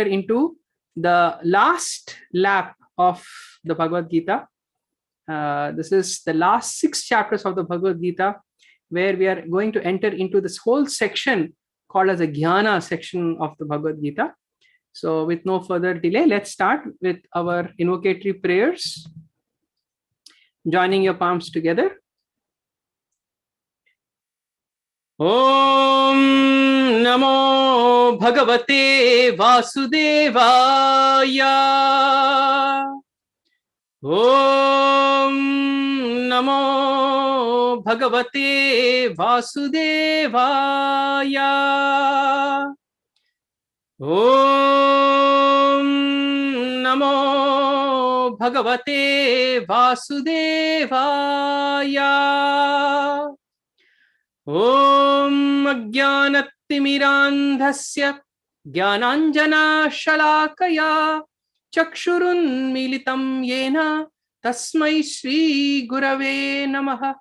into the last lap of the Bhagavad Gita. This is the last 6 chapters of the Bhagavad Gita, where we are going to enter into this whole section called as a Jnana section of the Bhagavad Gita. So with no further delay, let's start with our invocatory prayers. Joining your palms together. Om Namo Bhagavate Vasudevaya. Om Namo Bhagavate Vasudevaya. Om Namo Bhagavate Vasudevaya. Om Ajnanatimirandhasya Jnananjana Shalakaya Chakshurunmilitam Yena Tasmai Shri Gurave Namaha.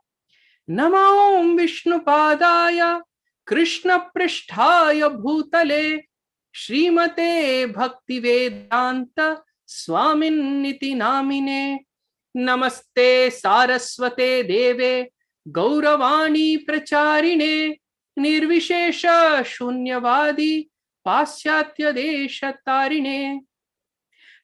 Namo Vishnupadaya Krishna Pristhaya Bhutale Srimate Bhaktivedanta Swaminiti Namine. Namaste Saraswate Deve Gauravani Pracharine Nirvishesha Shunyavadi Pasyatya Desha Tarine.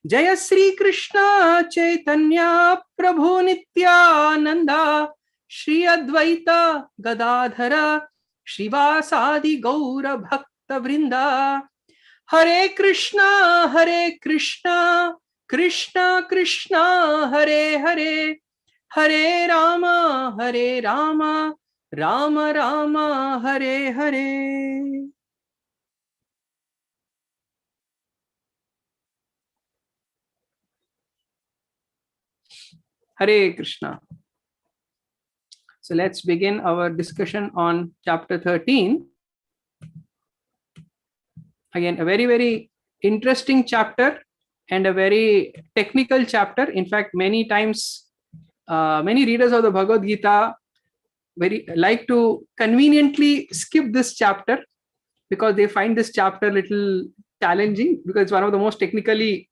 Jaya Sri Krishna Chaitanya Prabhu Nityananda Shri Advaita Gadadhara Shivasadi Gaura Bhakta Vrinda. Hare Krishna Krishna Krishna Hare Hare, Hare Rama Rama Rama Hare Hare. Hare Krishna. So let's begin our discussion on chapter 13. Again, a very, very interesting chapter and a very technical chapter. In fact, many times, many readers of the Bhagavad Gita like to conveniently skip this chapter because they find this chapter a little challenging, because it's one of the most technically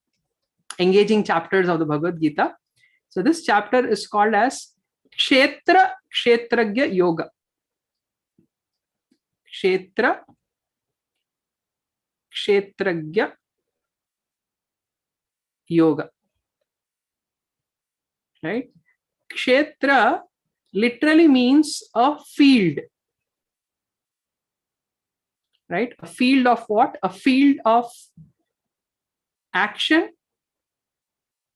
engaging chapters of the Bhagavad Gita. So this chapter is called as Kshetragya Yoga. Kshetragya Yoga. Right? Kshetra literally means a field. Right? A field of what? A field of action.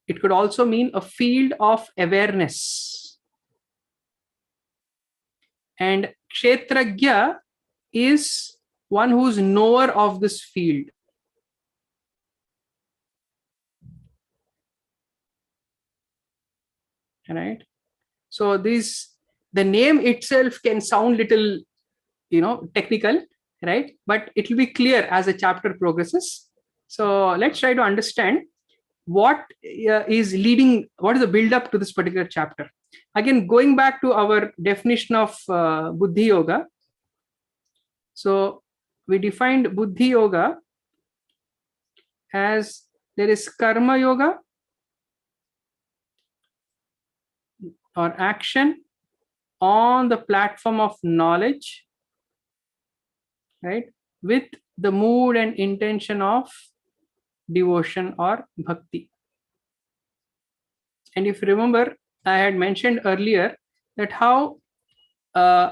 It could also mean a field of awareness. And Kshetragya is one who's knower of this field. Right? So the name itself can sound little, technical, right? But it will be clear as the chapter progresses. So let's try to understand what is the build up to this particular chapter. Again, going back to our definition of Buddhi Yoga. So we defined Buddhi Yoga as there is Karma Yoga or action on the platform of knowledge, right, with the mood and intention of devotion or bhakti. And if you remember, I had mentioned earlier that how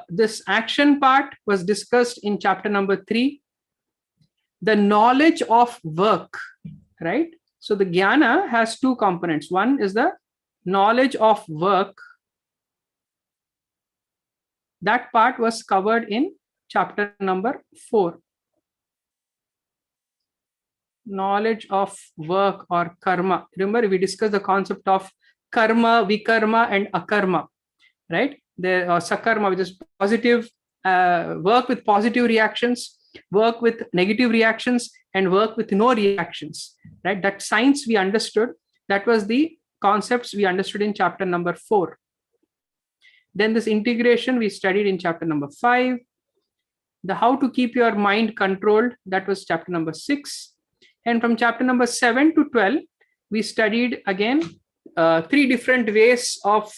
this action part was discussed in chapter number 3, the knowledge of work, right? So the jnana has 2 components. One is the knowledge of work. That part was covered in chapter number 4. Knowledge of work or karma. Remember, we discussed the concept of karma, vikarma, and akarma, right? There are sakarma, which is positive, work with positive reactions, work with negative reactions, and work with no reactions, right? That science we understood. That was the concepts we understood in chapter number 4. Then this integration we studied in chapter number 5. The how to keep your mind controlled, that was chapter number 6. And from chapter number 7 to 12, we studied again 3 different ways of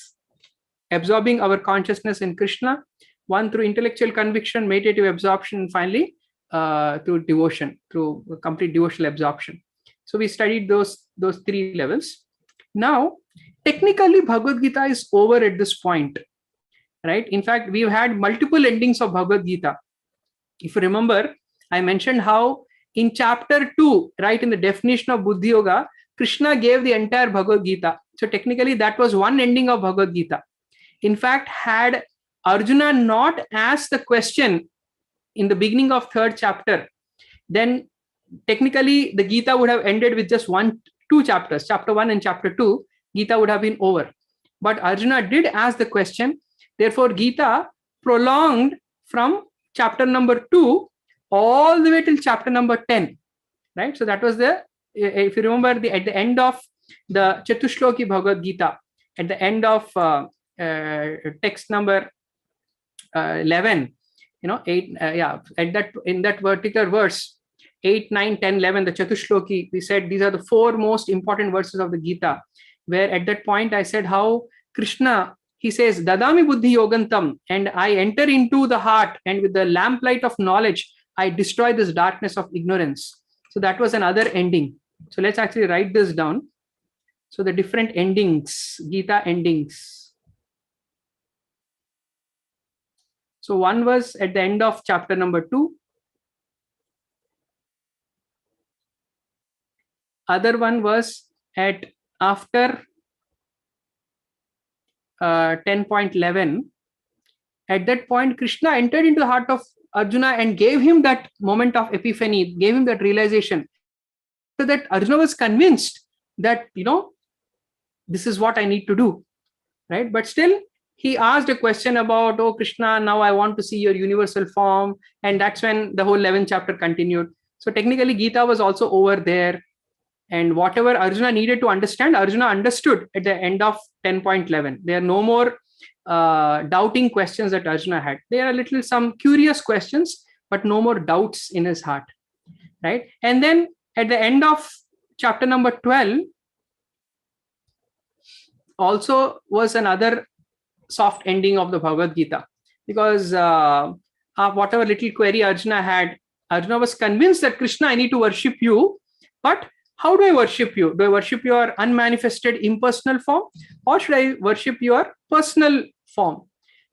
absorbing our consciousness in Krishna. One through intellectual conviction, meditative absorption, and finally through devotion, through complete devotional absorption. So we studied those 3 levels. Now, technically, Bhagavad Gita is over at this point, right? In fact, we've had multiple endings of Bhagavad Gita. If you remember, I mentioned how in chapter 2, right, in the definition of Buddhi Yoga, Krishna gave the entire Bhagavad Gita. So technically, that was one ending of Bhagavad Gita. In fact, had Arjuna not asked the question in the beginning of 3rd chapter, then technically the Gita would have ended with just 2 chapters, chapter 1 and chapter 2, Gita would have been over. But Arjuna did ask the question, therefore Gita prolonged from chapter number 2 all the way till chapter number 10, right? So that was if you remember, at the end of the Chatushloki Bhagavad Gita, at the end of text number 11, 8, in that particular verse, 8, 9, 10, 11, the Chatushloki, we said these are the 4 most important verses of the Gita, where at that point I said how Krishna, he says, Dadami Buddhi Yogantam, and I enter into the heart, and with the lamplight of knowledge, I destroy this darkness of ignorance. So that was another ending. So let's actually write this down. So the different endings, Gita endings. So one was at the end of chapter number 2. Other one was after 10.11. At that point, Krishna entered into the heart of Arjuna and gave him that moment of epiphany, gave him that realization. So that Arjuna was convinced that, this is what I need to do, right? But still, he asked a question about, oh, Krishna, now I want to see your universal form. And that's when the whole 11th chapter continued. So technically, Gita was also over there. And whatever Arjuna needed to understand, Arjuna understood at the end of 10.11. There are no more doubting questions that Arjuna had. There are some curious questions, but no more doubts in his heart, right? And then at the end of chapter number 12, also was another soft ending of the Bhagavad Gita, because whatever little query Arjuna had, Arjuna was convinced that Krishna, I need to worship you, but how do I worship you? Do I worship your unmanifested impersonal form, or should I worship your personal form?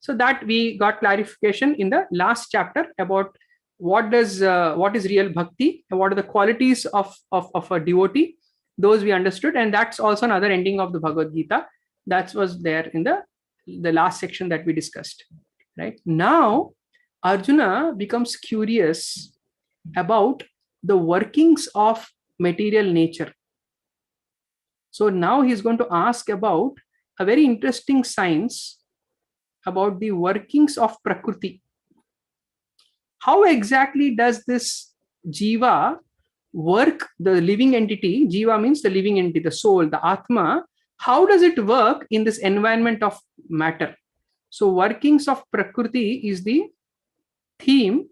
So that we got clarification in the last chapter about what is real bhakti and what are the qualities of a devotee. Those we understood, and that's also another ending of the Bhagavad Gita. That was there in the last section that we discussed. Right now, Arjuna becomes curious about the workings of material nature. So now he's going to ask about a very interesting science about the workings of Prakriti. How exactly does this Jiva work, the living entity? Jiva means the living entity, the soul, the Atma. How does it work in this environment of matter? So workings of Prakriti is the theme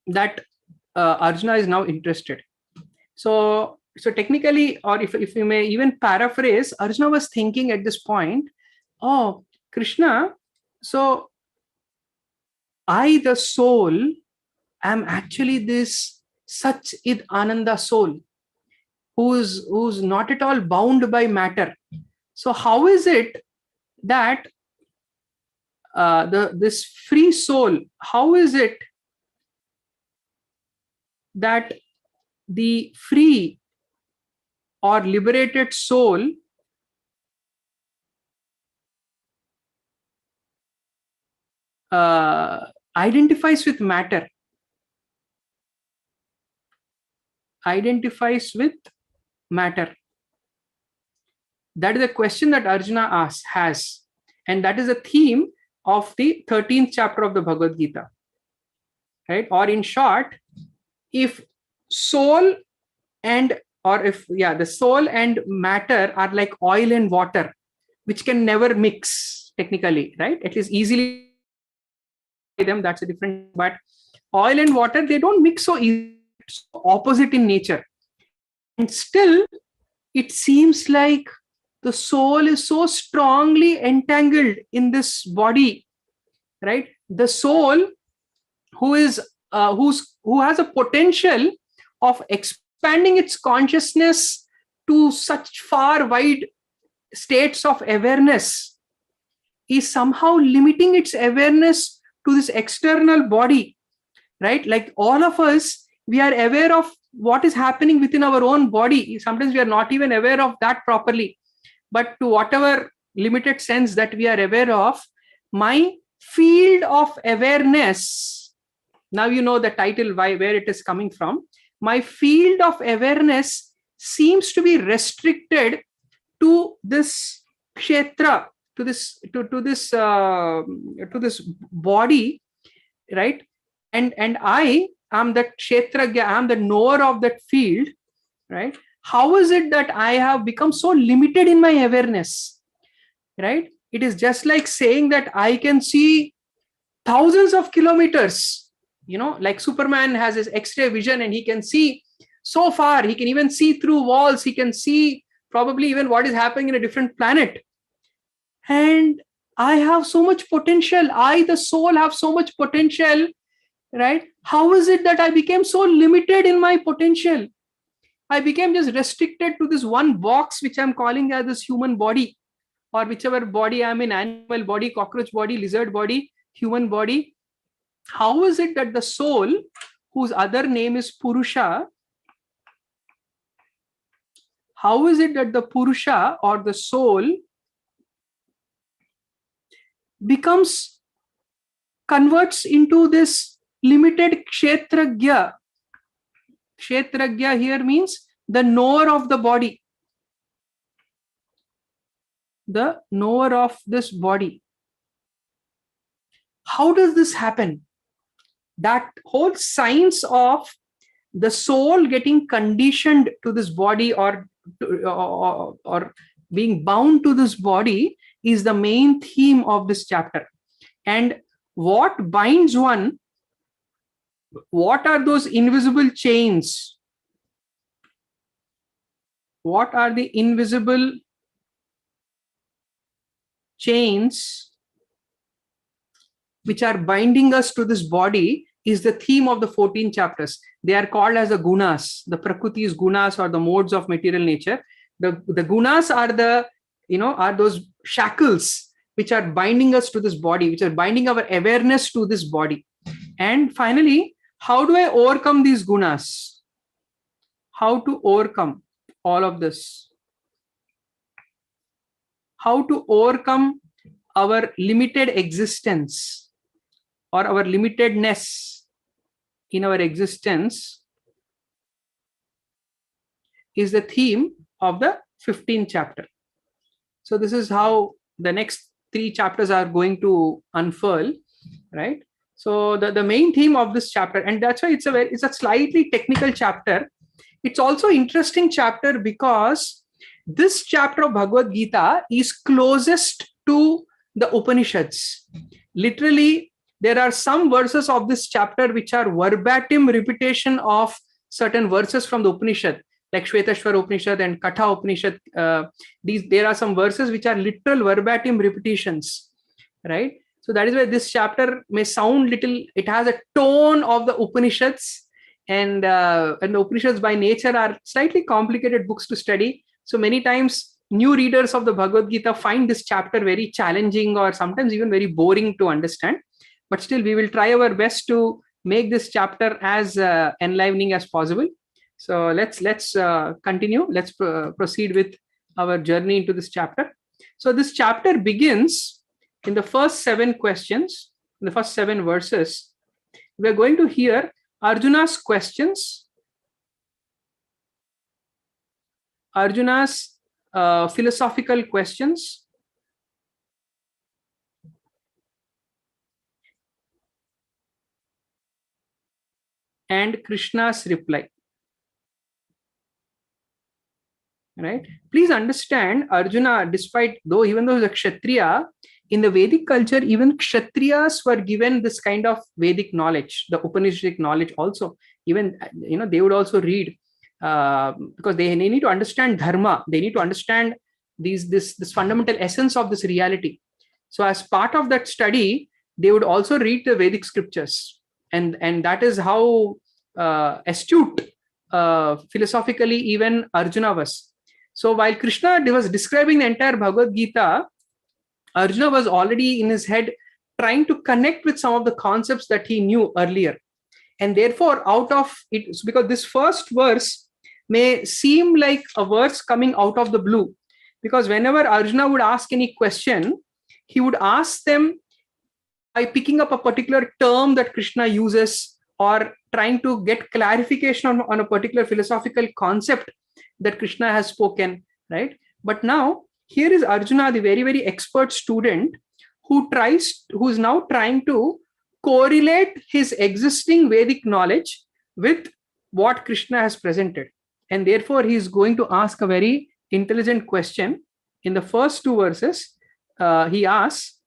that Arjuna is now interested. So technically, or if we may even paraphrase, Arjuna was thinking at this point, oh, Krishna, so I, the soul, am actually this Sach Id Ananda soul, who's not at all bound by matter. So how is it that this free soul, how is it that the free or liberated soul identifies with matter, That is a question that Arjuna has, and that is a theme of the 13th chapter of the Bhagavad Gita, right? Or in short, if soul and the soul and matter are like oil and water, which can never mix technically, right? At least easily them, that's a different, but oil and water, they don't mix so easily. opposite in nature. And still, it seems like the soul is so strongly entangled in this body, right? The soul who has a potential of expanding its consciousness to such far wide states of awareness is somehow limiting its awareness to this external body, right? Like all of us, we are aware of what is happening within our own body. Sometimes we are not even aware of that properly. But to whatever limited sense that we are aware of, my field of awareness, now you know the title, where it is coming from. My field of awareness seems to be restricted to this kshetra, to this body, right? And I am that kshetragya, I am the knower of that field, right? How is it that I have become so limited in my awareness, right? It is just like saying that I can see thousands of kilometers, like Superman has his X-ray vision and he can see so far. He can even see through walls. He can see probably even what is happening in a different planet. And I have so much potential. I, the soul, have so much potential, right? How is it that I became so limited in my potential? I became just restricted to this one box, which I'm calling as this human body, or whichever body I'm in, animal body, cockroach body, lizard body, human body. How is it that the soul, whose other name is Purusha, how is it that the Purusha or the soul converts into this limited kshetragya? Kshetragya here means the knower of the body, the knower of this body. How does this happen? That whole science of the soul getting conditioned to this body or being bound to this body is the main theme of this chapter. And what binds one? What are those invisible chains? What are the invisible chains which are binding us to this body is the theme of the 14 chapters. They are called as the gunas, the prakritis gunas, or the modes of material nature. The gunas are are those shackles which are binding us to this body, which are binding our awareness to this body. And finally, how do I overcome these gunas? How to overcome all of this? How to overcome our limited existence or our limitedness in our existence is the theme of the 15th chapter. So this is how the next 3 chapters are going to unfurl, right? So the main theme of this chapter, and that's why it's a slightly technical chapter. It's also interesting chapter because this chapter of Bhagavad Gita is closest to the Upanishads. Literally, there are some verses of this chapter which are verbatim repetition of certain verses from the Upanishad, like Shvetashvara Upanishad and Katha Upanishad. There are some verses which are literal verbatim repetitions, right? So that is why this chapter may sound little, it has a tone of the Upanishads, and the Upanishads by nature are slightly complicated books to study. So many times new readers of the Bhagavad Gita find this chapter very challenging or sometimes even very boring to understand. But still, we will try our best to make this chapter as enlivening as possible. So let's continue. Let's proceed with our journey into this chapter. So this chapter begins in the first 7 questions, in the first 7 verses. We are going to hear Arjuna's questions, Arjuna's philosophical questions, and Krishna's reply. Right? Please understand, Arjuna, even though he's a Kshatriya, in the Vedic culture, even Kshatriyas were given this kind of Vedic knowledge, the Upanishadic knowledge also. Even, they would also read, because they need to understand dharma. They need to understand this fundamental essence of this reality. So as part of that study, they would also read the Vedic scriptures. And that is how astute philosophically even Arjuna was. So while Krishna was describing the entire Bhagavad Gita, Arjuna was already in his head trying to connect with some of the concepts that he knew earlier. And therefore, out of it, because this first verse may seem like a verse coming out of the blue, because whenever Arjuna would ask any question, he would ask them by picking up a particular term that Krishna uses, or trying to get clarification on a particular philosophical concept that Krishna has spoken, right? But now, here is Arjuna, the very, very expert student, who is now trying to correlate his existing Vedic knowledge with what Krishna has presented. And therefore, he is going to ask a very intelligent question. In the first two verses, he asks,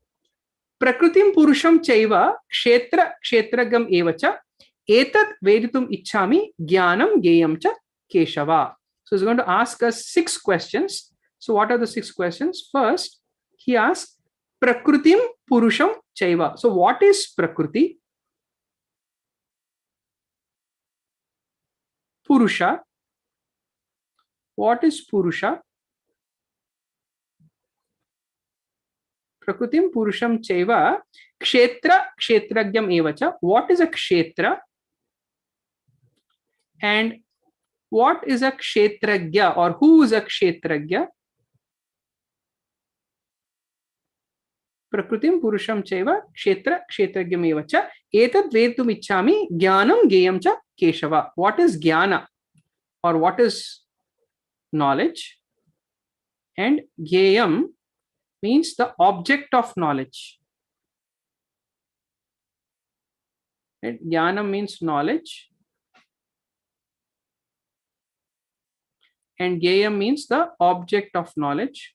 Prakritim Purusham Chaiva Kshetra Kshetragam Evacha Etat Veditum Ichchami Jnanam Geyam Cha Keshava. So he's going to ask us 6 questions. So what are the 6 questions? First, he asks, Prakritim Purusham Chaiva. So what is Prakriti? Purusha. What is Purusha? Prakritim Purusham Chaiva Kshetra Kshetragyam Evacha. What is a Kshetra? And what is a Kshetragya, or who is a Kshetragya? Prakritim Purusham Chaiva Kshetra Kshetragyam Evacha Etat Vedtum Ichchami Jnanam Geyam Cha Keshava. What is Jnana, or what is knowledge? And Geyam means the object of knowledge. Right? Jnanam means knowledge, and Geyam means the object of knowledge.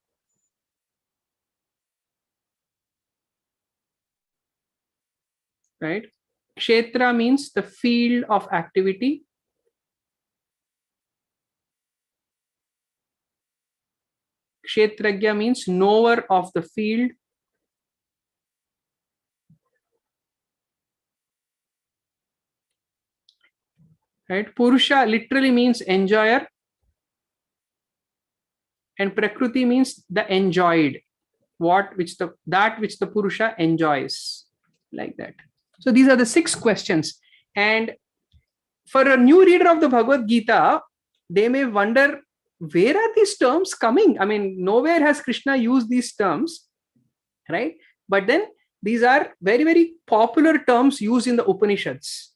Right? Kshetra means the field of activity. Kshetragya means knower of the field. Right? Purusha literally means enjoyer, and Prakriti means the enjoyed, that which the Purusha enjoys, like that. So these are the 6 questions. And for a new reader of the Bhagavad Gita, they may wonder, where are these terms coming? I mean, nowhere has Krishna used these terms, right? But then these are very, very popular terms used in the Upanishads,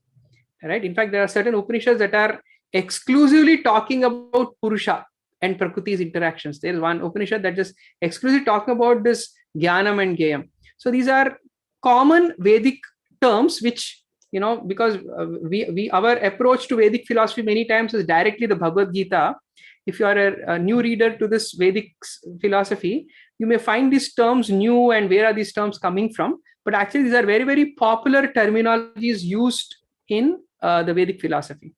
right? In fact, there are certain Upanishads that are exclusively talking about Purusha and Prakriti's interactions. There is one Upanishad that just exclusively talking about this Jnanam and Geyam. So these are common Vedic terms, which, because our approach to Vedic philosophy many times is directly the Bhagavad Gita. If you are a new reader to this Vedic philosophy, you may find these terms new, and where are these terms coming from? But actually, these are very, very popular terminologies used in the Vedic philosophy.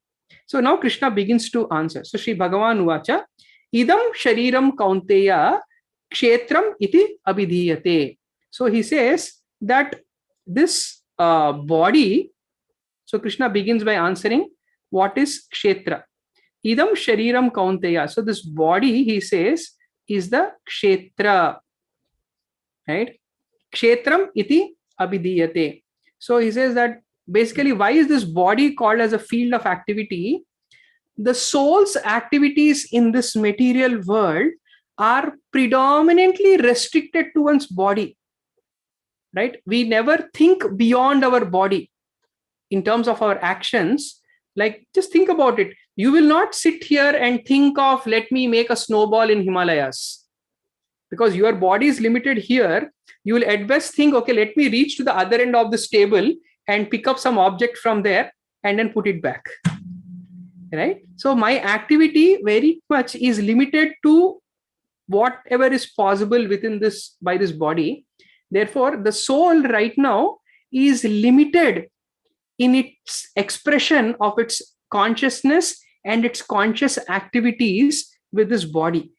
So now Krishna begins to answer. So Sri Bhagavan Uvacha, Idam Shariram Kaunteya Kshetram Iti Abhidhiyate. So he says that this body, so Krishna begins by answering, what is Kshetra? Idam Shariram Kaunteya. So this body, he says, is the Kshetra. Right? Kshetram Iti Abhidhiyate. So he says that basically, why is this body called as a field of activity? The soul's activities in this material world are predominantly restricted to one's body. Right? We never think beyond our body in terms of our actions. Like, just think about it. You will not sit here and think of, let me make a snowball in Himalayas. Because your body is limited here. You will at best think, okay, let me reach to the other end of this table and pick up some object from there and then put it back. Right? So my activity very much is limited to whatever is possible within this, by this body. Therefore, the soul right now is limited in its expression of its consciousness and its conscious activities with this body.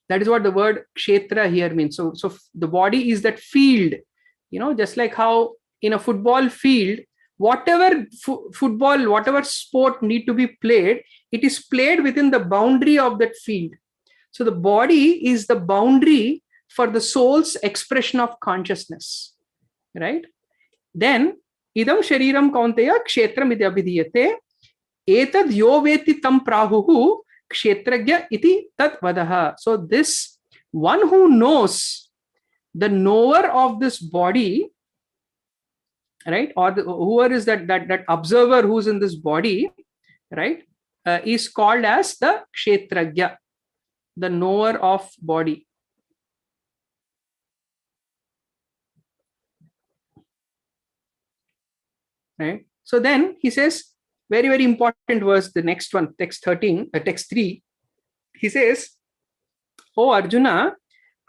That is what the word kshetra here means. So the body is that field, just like how in a football field, whatever football, whatever sport need to be played, it is played within the boundary of that field. So the body is the boundary for the soul's expression of consciousness, right? Then idam shariram kaunteya kshetram iti abhidiyate etad yo veti tam prahuhu kshetragya iti tat vadaha. So this one who knows, the knower of this body, right, or whoever is that observer who's in this body, right, is called as the kshetragya, the knower of body. Right. So then he says, very, very important verse, the next one, text 13, text 3. He says, "Oh Arjuna,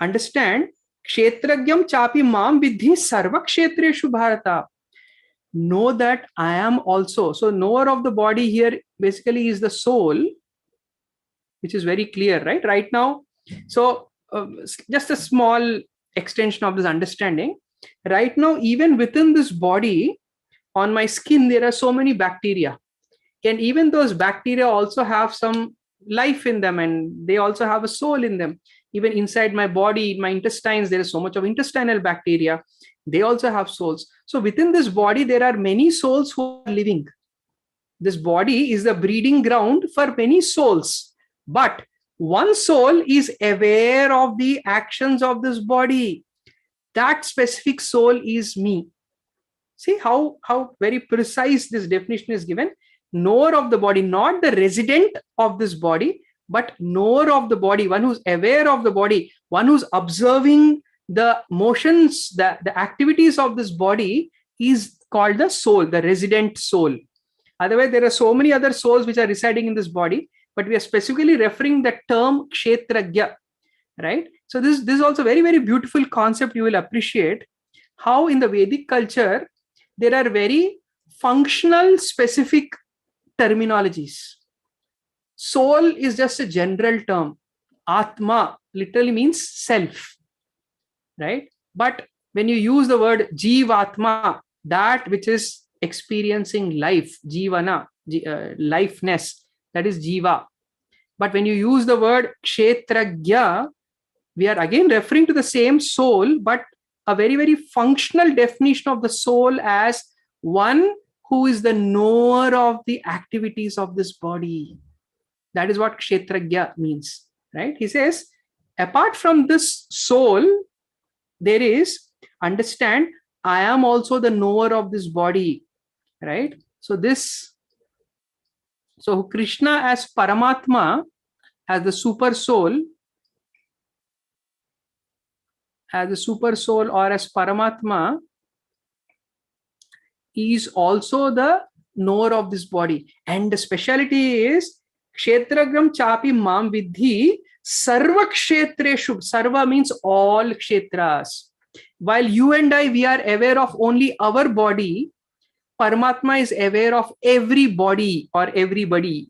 understand, kshetragyam chapi mam vidhi sarva kshetreshu bharata." Know that I am also. So knower of the body here basically is the soul, which is very clear, right? Right now. So just a small extension of this understanding. Right now, even within this body, on my skin, there are so many bacteria. And even those bacteria also have some life in them, and they also have a soul in them. Even inside my body, in my intestines, there is so much of intestinal bacteria. They also have souls. So within this body, there are many souls who are living. This body is the breeding ground for many souls. But one soul is aware of the actions of this body. That specific soul is me. See how very precise this definition is given. Knower of the body, not the resident of this body, but knower of the body, one who's aware of the body, one who's observing the motions, the activities of this body is called the soul, the resident soul. Otherwise, there are so many other souls which are residing in this body, but we are specifically referring the term kshetragya, right? So this is also very, very beautiful concept. You will appreciate how in the Vedic culture, there are very functional, specific terminologies. Soul is just a general term. Atma literally means self, right? But when you use the word jivatma, that which is experiencing life, jivana, lifeness, that is jiva. But when you use the word kshetragya, we are again referring to the same soul, but a very, very functional definition of the soul as one who is the knower of the activities of this body. That is what kshetragya means, right? He says, apart from this soul, there is, understand, I am also the knower of this body, right? So Krishna as Paramatma, as the super soul, or as Paramatma, is also the knower of this body. And the speciality is kshetragram chapi mam vidhi sarva kshetreshu. Sarva means all kshetras. While you and I, we are aware of only our body, Paramatma is aware of every body or everybody,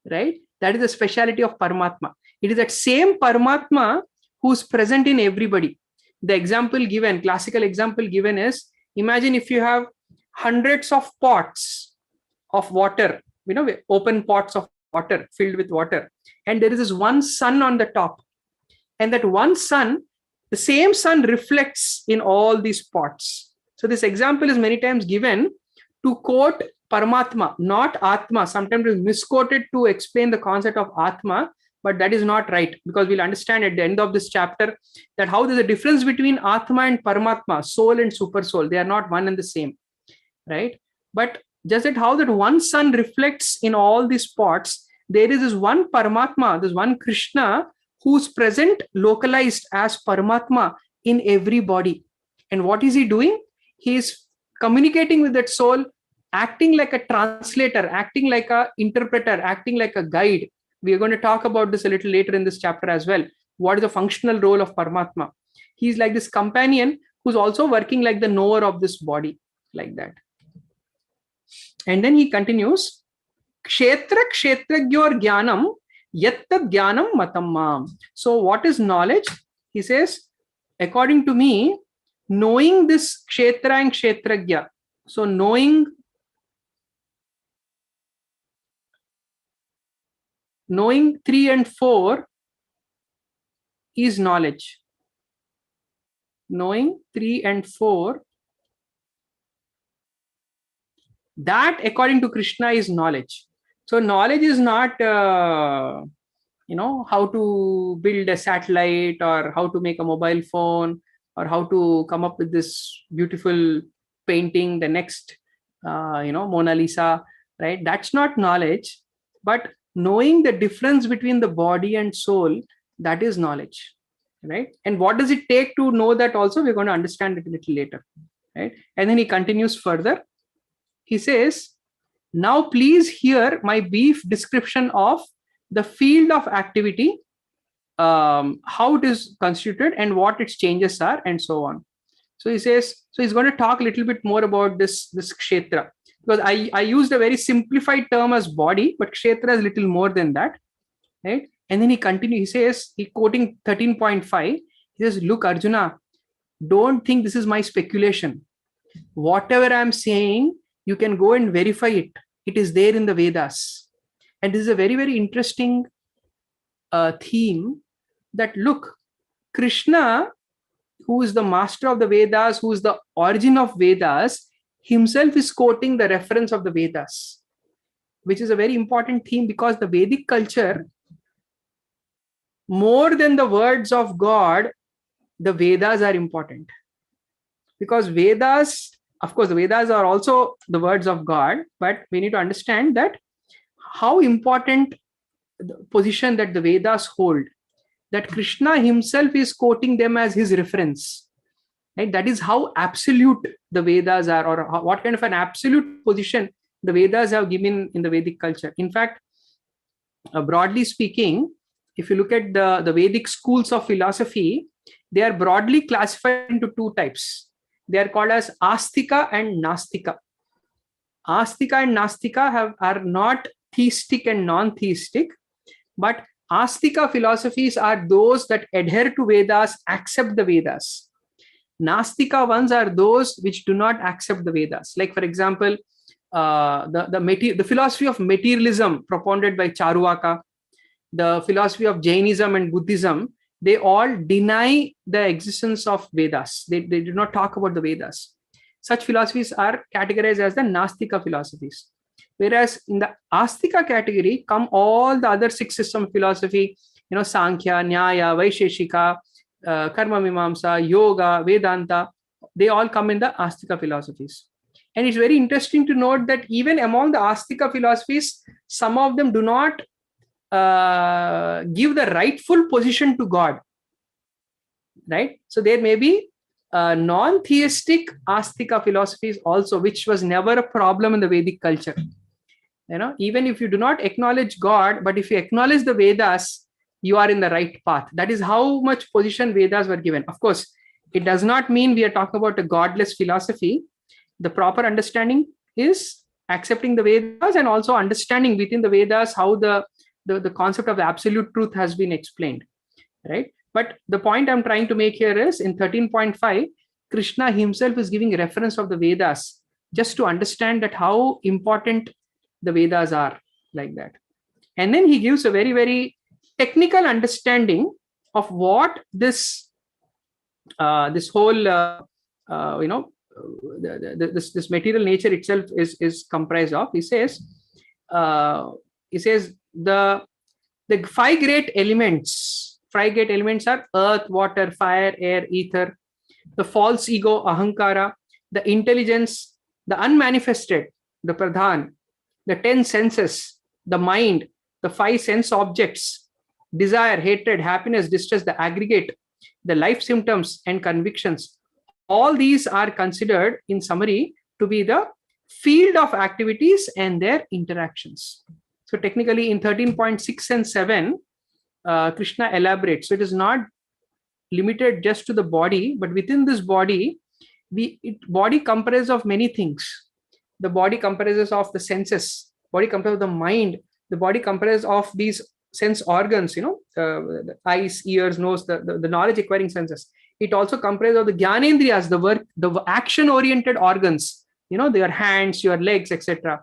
right? That is the speciality of Paramatma. It is that same Paramatma who's present in everybody. The example given, classical example given is, imagine if you have hundreds of pots of water, open pots of water filled with water, and there is this one sun on the top. And that one sun, the same sun reflects in all these pots. So this example is many times given to quote Paramatma, not Atma. Sometimes it is misquoted to explain the concept of Atma, but that is not right, because we'll understand at the end of this chapter that how there's a difference between Atma and Paramatma, soul and super soul. They are not one and the same, right? But just that how that one sun reflects in all these spots, there is this one Paramatma, this one Krishna who's present, localized as Paramatma in every body. And what is he doing? He is communicating with that soul, acting like a translator, acting like an interpreter, acting like a guide. We are going to talk about this a little later in this chapter as well. What is the functional role of Paramatma? He's like this companion who's also working like the knower of this body, like that. And then he continues, Kshetra Kshetragyor Jnanam Yatta Jnanam Matam. So what is knowledge? He says, according to me, knowing this Kshetra and Kshetragya. So knowing 3 and 4 is knowledge. Knowing 3 and 4, that according to Krishna is knowledge. So knowledge is not how to build a satellite, or how to make a mobile phone, or how to come up with this beautiful painting, the next Mona Lisa, right? That's not knowledge. But knowing the difference between the body and soul, that is knowledge, right? And what does it take to know that also? We're going to understand it a little later, right? And then he continues further. He says, now please hear my brief description of the field of activity, how it is constituted and what its changes are, and so on. So he says, so he's going to talk a little bit more about this kshetra, because I used a very simplified term as body, but kshetra is a little more than that, right? And then he continues, he says, he quoting 13.5, he says, look, Arjuna, don't think this is my speculation. Whatever I'm saying, you can go and verify it. It is there in the Vedas. And this is a very, very interesting theme, that look, Krishna, who is the master of the Vedas, who is the origin of Vedas, himself is quoting the reference of the Vedas, which is a very important theme, because the Vedic culture, more than the words of God, the Vedas are important. Because Vedas, of course, the Vedas are also the words of God, but we need to understand that how important the position that the Vedas hold, that Krishna himself is quoting them as his reference, right? That is how absolute the Vedas are, or what kind of an absolute position the Vedas have given in the Vedic culture. In fact, broadly speaking, if you look at the Vedic schools of philosophy, they are broadly classified into two types. They are called as Astika and Nastika. Astika and Nastika are not theistic and non-theistic, but Astika philosophies are those that adhere to Vedas, accept the Vedas. Nastika ones are those which do not accept the Vedas. Like, for example, the philosophy of materialism propounded by Charvaka, the philosophy of Jainism and Buddhism, they all deny the existence of Vedas. They do not talk about the Vedas. Such philosophies are categorized as the Nastika philosophies. Whereas in the Astika category come all the other 6 systems of philosophy, Sankhya, Nyaya, Vaisheshika, Karma Mimamsa, Yoga, Vedanta, they all come in the Astika philosophies. And it's very interesting to note that even among the Astika philosophies, some of them do not give the rightful position to God, right? So there may be non-theistic Astika philosophies also, which was never a problem in the Vedic culture. Even if you do not acknowledge God, but if you acknowledge the Vedas, you are in the right path. That is how much position Vedas were given. Of course, it does not mean we are talking about a godless philosophy. The proper understanding is accepting the Vedas and also understanding within the Vedas how the concept of the absolute truth has been explained, right? But the point I'm trying to make here is in 13.5, Krishna himself is giving reference of the Vedas just to understand that how important the Vedas are, like that. And then he gives a very, very technical understanding of what this whole this material nature itself is comprised of. He says the 5 great elements. 5 great elements are earth, water, fire, air, ether, the false ego, ahankara, the intelligence, the unmanifested, the pradhan, the 10 senses, the mind, the 5 sense objects, desire, hatred, happiness, distress, the aggregate, the life symptoms and convictions. All these are considered, in summary, to be the field of activities and their interactions. So technically in 13.6 and 7, Krishna elaborates. So it is not limited just to the body, but within this body, body comprises of many things. The body comprises of the senses, body comprises of the mind, the body comprises of these sense organs, the eyes, ears, nose, the knowledge acquiring senses. It also comprises of the jnanendriyas, the action oriented organs, their hands, your legs, etc.,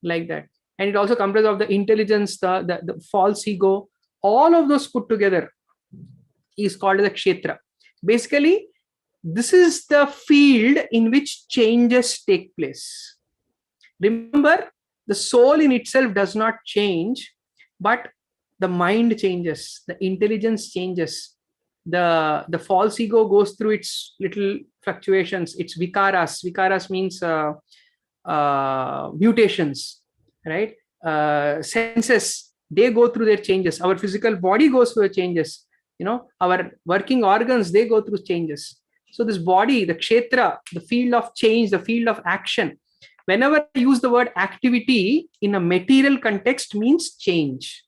like that. And it also comprises of the intelligence, the false ego. All of those put together is called the kshetra. Basically, this is the field in which changes take place. Remember, the soul in itself does not change, but the mind changes, the intelligence changes, the false ego goes through its little fluctuations, its vikaras. Vikaras means mutations, right? Senses, they go through their changes. Our physical body goes through changes. Our working organs, they go through changes. So this body, the kshetra, the field of change, the field of action. Whenever I use the word activity in a material context, means change,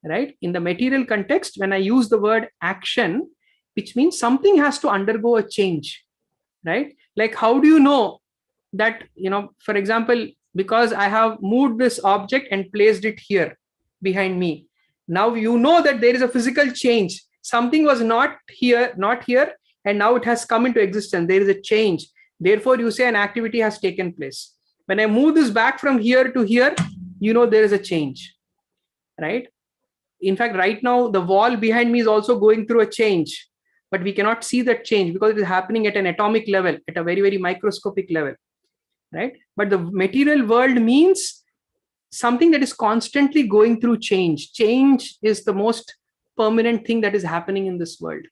right? In the material context, when I use the word action, which means something has to undergo a change, right? Like, how do you know that, for example, because I have moved this object and placed it here behind me, now you know that there is a physical change. Something was not here, and now it has come into existence. There is a change. Therefore, you say an activity has taken place. When I move this back from here to here, there is a change, right? In fact, right now, the wall behind me is also going through a change, but we cannot see that change because it is happening at an atomic level, at a very, very microscopic level, right? But the material world means something that is constantly going through change. Change is the most permanent thing that is happening in this world.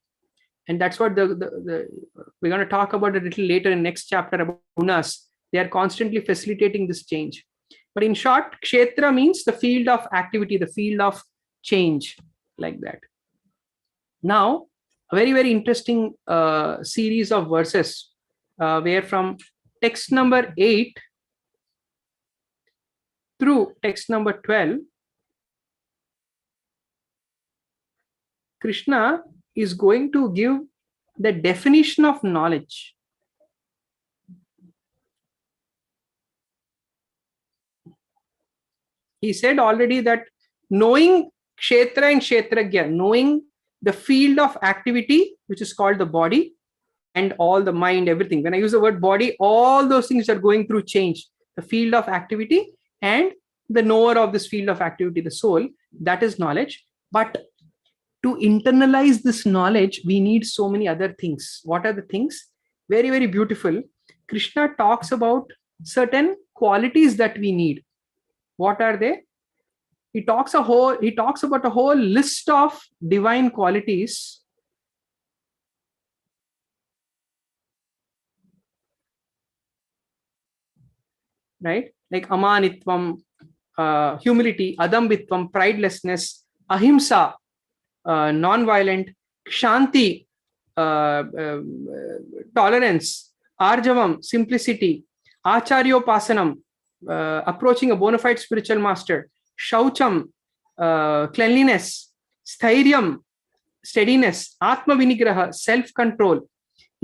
And that's what we're going to talk about a little later in next chapter about gunas. They are constantly facilitating this change. But in short, kshetra means the field of activity, the field of change, like that. Now, a very, very interesting series of verses where from text number 8 through text number 12, Krishna is going to give the definition of knowledge. He said already that knowing kshetra and kshetragya, knowing the field of activity, which is called the body, and all the mind, everything. When I use the word body, all those things are going through change. The field of activity and the knower of this field of activity, the soul, that is knowledge. But to internalize this knowledge, we need so many other things. What are the things? Very, very beautiful. Krishna talks about certain qualities that we need. What are they? He talks about a whole list of divine qualities. Right? Like amanitvam, humility, adambitvam, pridelessness, ahimsa, non-violent, kshanti, tolerance, arjavam, simplicity, acharyopasanam, approaching a bona fide spiritual master, shaucham, cleanliness, stairyam, steadiness, atma vinigraha, self-control,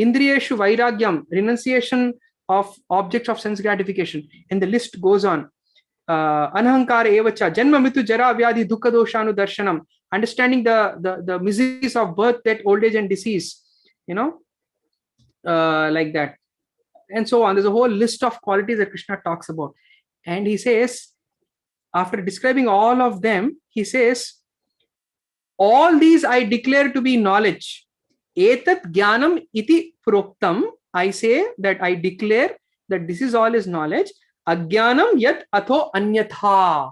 indriyeshu vairagyam, renunciation of objects of sense gratification, and the list goes on. Anahankara evacha, janma mitu jara vyadhi dukkha doshanu darshanam, understanding the miseries of birth, death, old age, and disease, like that, and so on. There's a whole list of qualities that Krishna talks about. And he says, after describing all of them, he says, all these I declare to be knowledge. Etat jnanam iti proktam. I say that I declare that this is all is knowledge. Ajnanam yat atho anyatha.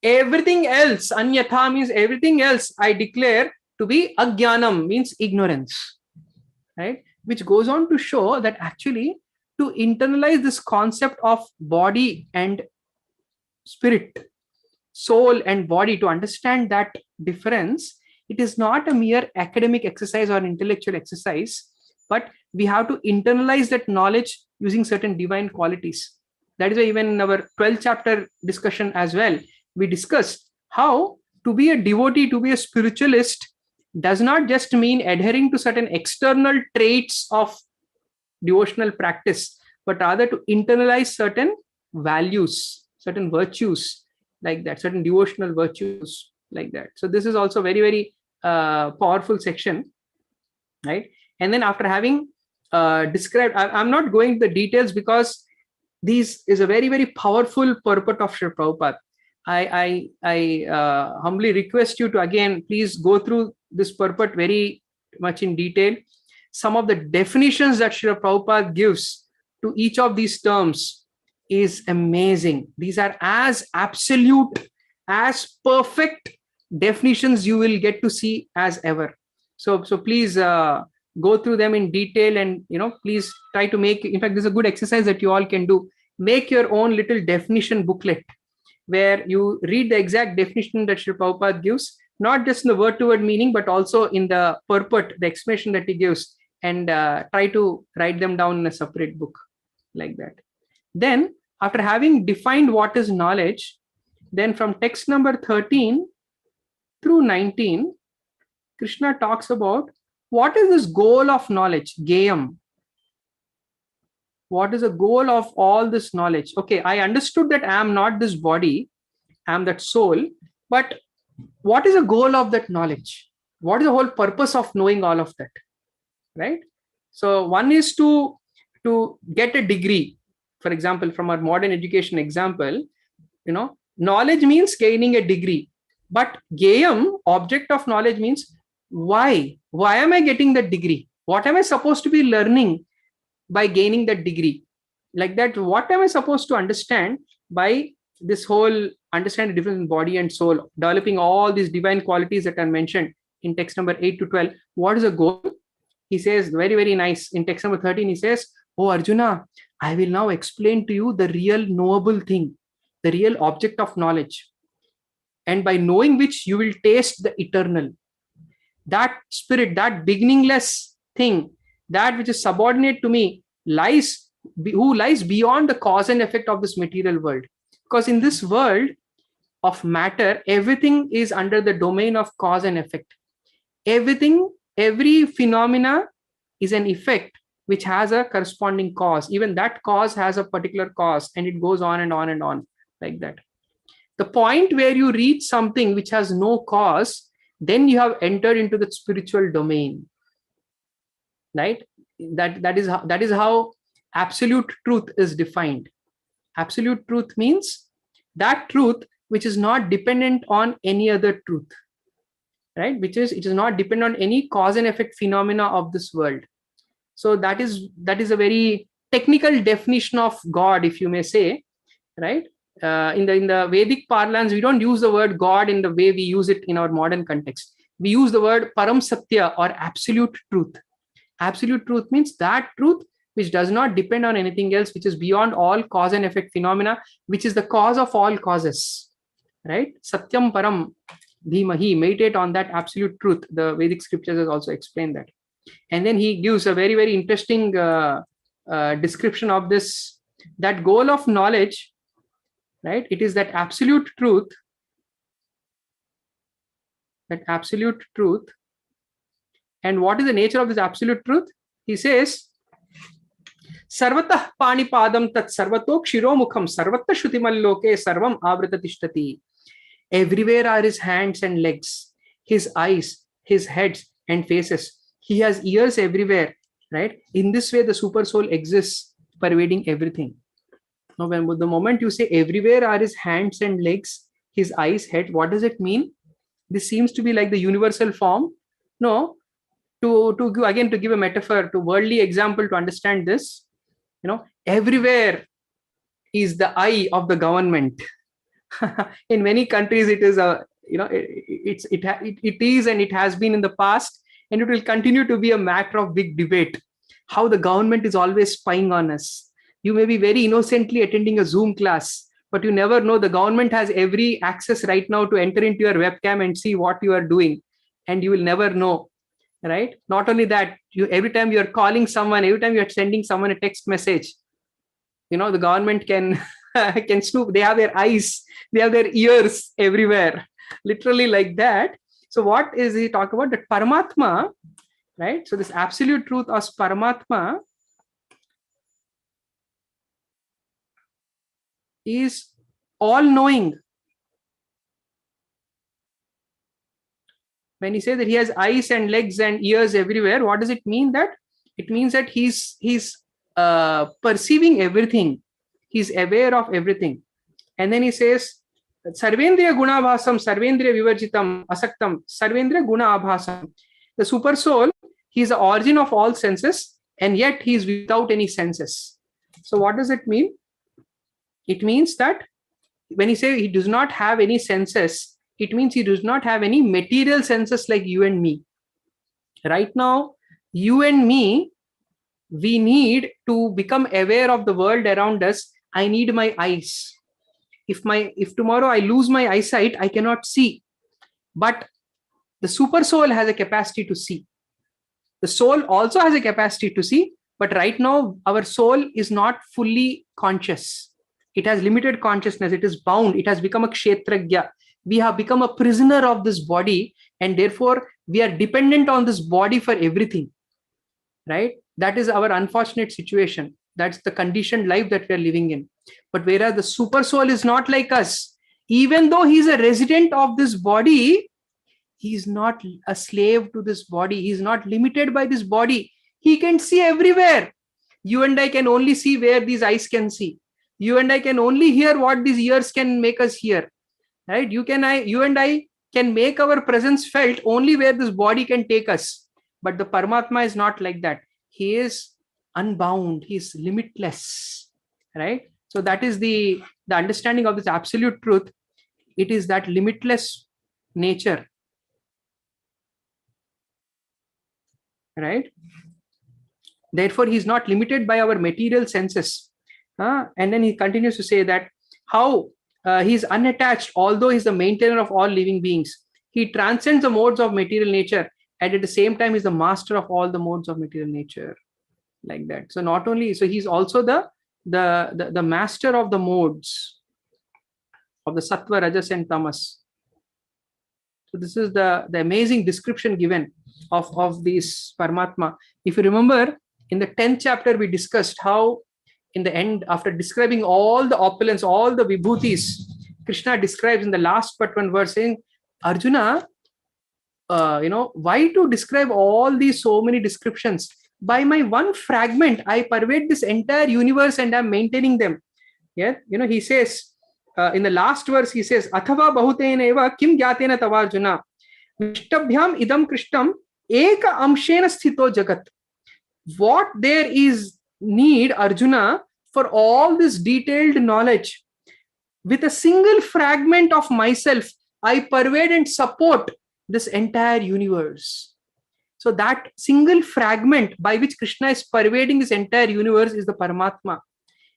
Everything else, anyatha means everything else, I declare to be ajnanam, means ignorance, right? Which goes on to show that actually to internalize this concept of body and spirit, soul and body, to understand that difference, it is not a mere academic exercise or intellectual exercise, but we have to internalize that knowledge using certain divine qualities. That is why even in our 12th chapter discussion as well, we discussed how to be a devotee, to be a spiritualist, does not just mean adhering to certain external traits of devotional practice, but rather to internalize certain values, certain virtues like that, certain devotional virtues like that. So this is also very, very powerful section, right? And then after having described, I'm not going to the details because this is a very, very powerful purport of Srila Prabhupada. I humbly request you to again, please go through this purport very much in detail. Some of the definitions that Srila Prabhupada gives to each of these terms is amazing. These are as absolute, as perfect definitions you will get to see as ever. So please go through them in detail, and please try to make, in fact, this is a good exercise that you all can do. Make your own little definition booklet where you read the exact definition that Srila Prabhupada gives, not just in the word-to-word meaning, but also in the purport, the explanation that he gives, and try to write them down in a separate book like that. Then, after having defined what is knowledge, then from text number 13 through 19, Krishna talks about what is this goal of knowledge, Gayam. What is the goal of all this knowledge? Okay, I understood that I am not this body, I am that soul, but what is the goal of that knowledge? What is the whole purpose of knowing all of that? Right? So one is to get a degree. For example, from our modern education example, knowledge means gaining a degree. But Gayam, object of knowledge, means why? Why am I getting that degree? What am I supposed to be learning by gaining that degree? Like that, what am I supposed to understand by this whole understand the difference in body and soul, developing all these divine qualities that are mentioned in text number 8 to 12? What is the goal? He says, very, very nice. In text number 13, he says, "Oh Arjuna, I will now explain to you the real knowable thing, the real object of knowledge. And by knowing which you will taste the eternal. That spirit, that beginningless thing, that which is subordinate to me, who lies beyond the cause and effect of this material world." Because in this world of matter, everything is under the domain of cause and effect. Every phenomena is an effect which has a corresponding cause. Even that cause has a particular cause, and it goes on and on and on like that. The point where you reach something which has no cause, then you have entered into the spiritual domain, right? That is how absolute truth is defined. Absolute truth means that truth which is not dependent on any other truth, right? It is not dependent on any cause and effect phenomena of this world. So that is a very technical definition of God, if you may say, right? In the Vedic parlance, we don't use the word God in the way we use it in our modern context. We use the word Param Satya, or absolute truth. Absolute truth means that truth which does not depend on anything else, which is beyond all cause and effect phenomena, which is the cause of all causes, right? Satyam Param Dhimahi. Meditate on that absolute truth. The Vedic scriptures has also explained that. And then he gives a very, very interesting description of this, that goal of knowledge, right? It is that absolute truth. That absolute truth. And what is the nature of this absolute truth? He says, Sarvatah panipadam tat sarvatok shiromukham sarvatta shutimalloke sarvam avrata tishtati. Everywhere are his hands and legs, his eyes, his heads and faces. He has ears everywhere, right? In this way, the super soul exists, pervading everything. Now, when the moment you say everywhere are his hands and legs, his eyes, head, what does it mean? This seems to be like the universal form. No, to give a metaphor, to worldly example to understand this, everywhere is the eye of the government. In many countries, it is it is and it has been in the past, and it will continue to be a matter of big debate. How the government is always spying on us. You may be very innocently attending a Zoom class, but you never know the government has every access right now to enter into your webcam and see what you are doing, and you will never know, right? Not only that, every time you are calling someone, every time you are sending someone a text message, the government can snoop. They have their eyes, they have their ears everywhere, literally like that. So what is he talking about? That Paramatma, right? So this absolute truth as Paramatma is all knowing. When he says that he has eyes and legs and ears everywhere, what does it mean? That it means that he's perceiving everything, he's aware of everything. And then he says Sarvendriya Gunabhasam, Sarvendriya Vivarjitam, Asaktam, Sarvendriya Guna Abhasam. The super soul, he is the origin of all senses, and yet he is without any senses. So what does it mean? It means that when he says he does not have any senses, it means he does not have any material senses like you and me. Right now, you and me, we need to become aware of the world around us. I need my eyes. If tomorrow I lose my eyesight, I cannot see. But the super soul has a capacity to see. The soul also has a capacity to see, but right now our soul is not fully conscious. It has limited consciousness. It is bound. It has become a kshetragya. We have become a prisoner of this body, and therefore we are dependent on this body for everything. Right? That is our unfortunate situation. That's the conditioned life that we are living in. But whereas the super soul is not like us, even though he is a resident of this body, he is not a slave to this body. He is not limited by this body. He can see everywhere. You and I can only see where these eyes can see. You and I can only hear what these ears can make us hear. Right? You and I can make our presence felt only where this body can take us. But the Paramatma is not like that. He is unbound. He is limitless. Right? So that is the understanding of this absolute truth. It is that limitless nature. Right? Therefore, he is not limited by our material senses. And then he continues to say that how he is unattached, although he is the maintainer of all living beings. He transcends the modes of material nature, and at the same time, he is the master of all the modes of material nature. Like that. So not only, so he's also the master of the modes of the sattva, rajas, and tamas. So this is the amazing description given of this Paramatma. If you remember, in the 10th chapter, we discussed how in the end, after describing all the opulence, all the vibhutis, Krishna describes in the last but one verse saying, Arjuna, why to describe all these so many descriptions? By my one fragment, I pervade this entire universe and I'm maintaining them. Yeah, he says, in the last verse, he says, Athava bahutena eva kim gyatena tavarjuna vishtabhyam idam krishtam eka amshena sthito jagat. What there is need, Arjuna, for all this detailed knowledge, with a single fragment of myself, I pervade and support this entire universe. So that single fragment by which Krishna is pervading this entire universe is the Paramatma.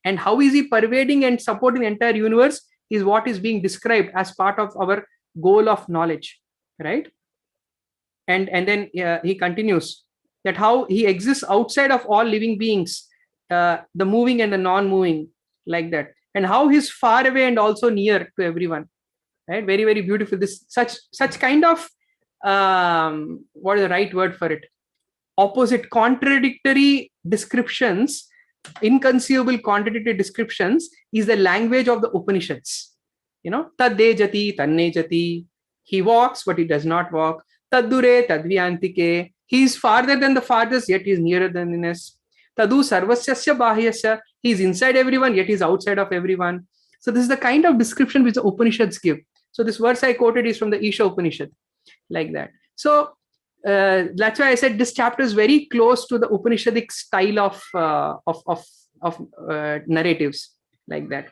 And how is he pervading and supporting the entire universe is what is being described as part of our goal of knowledge, right? And then he continues that how he exists outside of all living beings, the moving and the non-moving, like that, and how he's far away and also near to everyone, right? Very, very beautiful. This such kind of what is the right word for it? Opposite, contradictory descriptions, inconceivable contradictory descriptions is the language of the Upanishads. Tadde jati, tanne jati. He walks, but he does not walk. Taddure, tadvyantike. He is farther than the farthest, yet he is nearer than the nearest. Tadu sarvasyasya bahyasya. He is inside everyone, yet he is outside of everyone. So this is the kind of description which the Upanishads give. So this verse I quoted is from the Isha Upanishad, like that. So that's why I said this chapter is very close to the Upanishadic style of narratives, like that,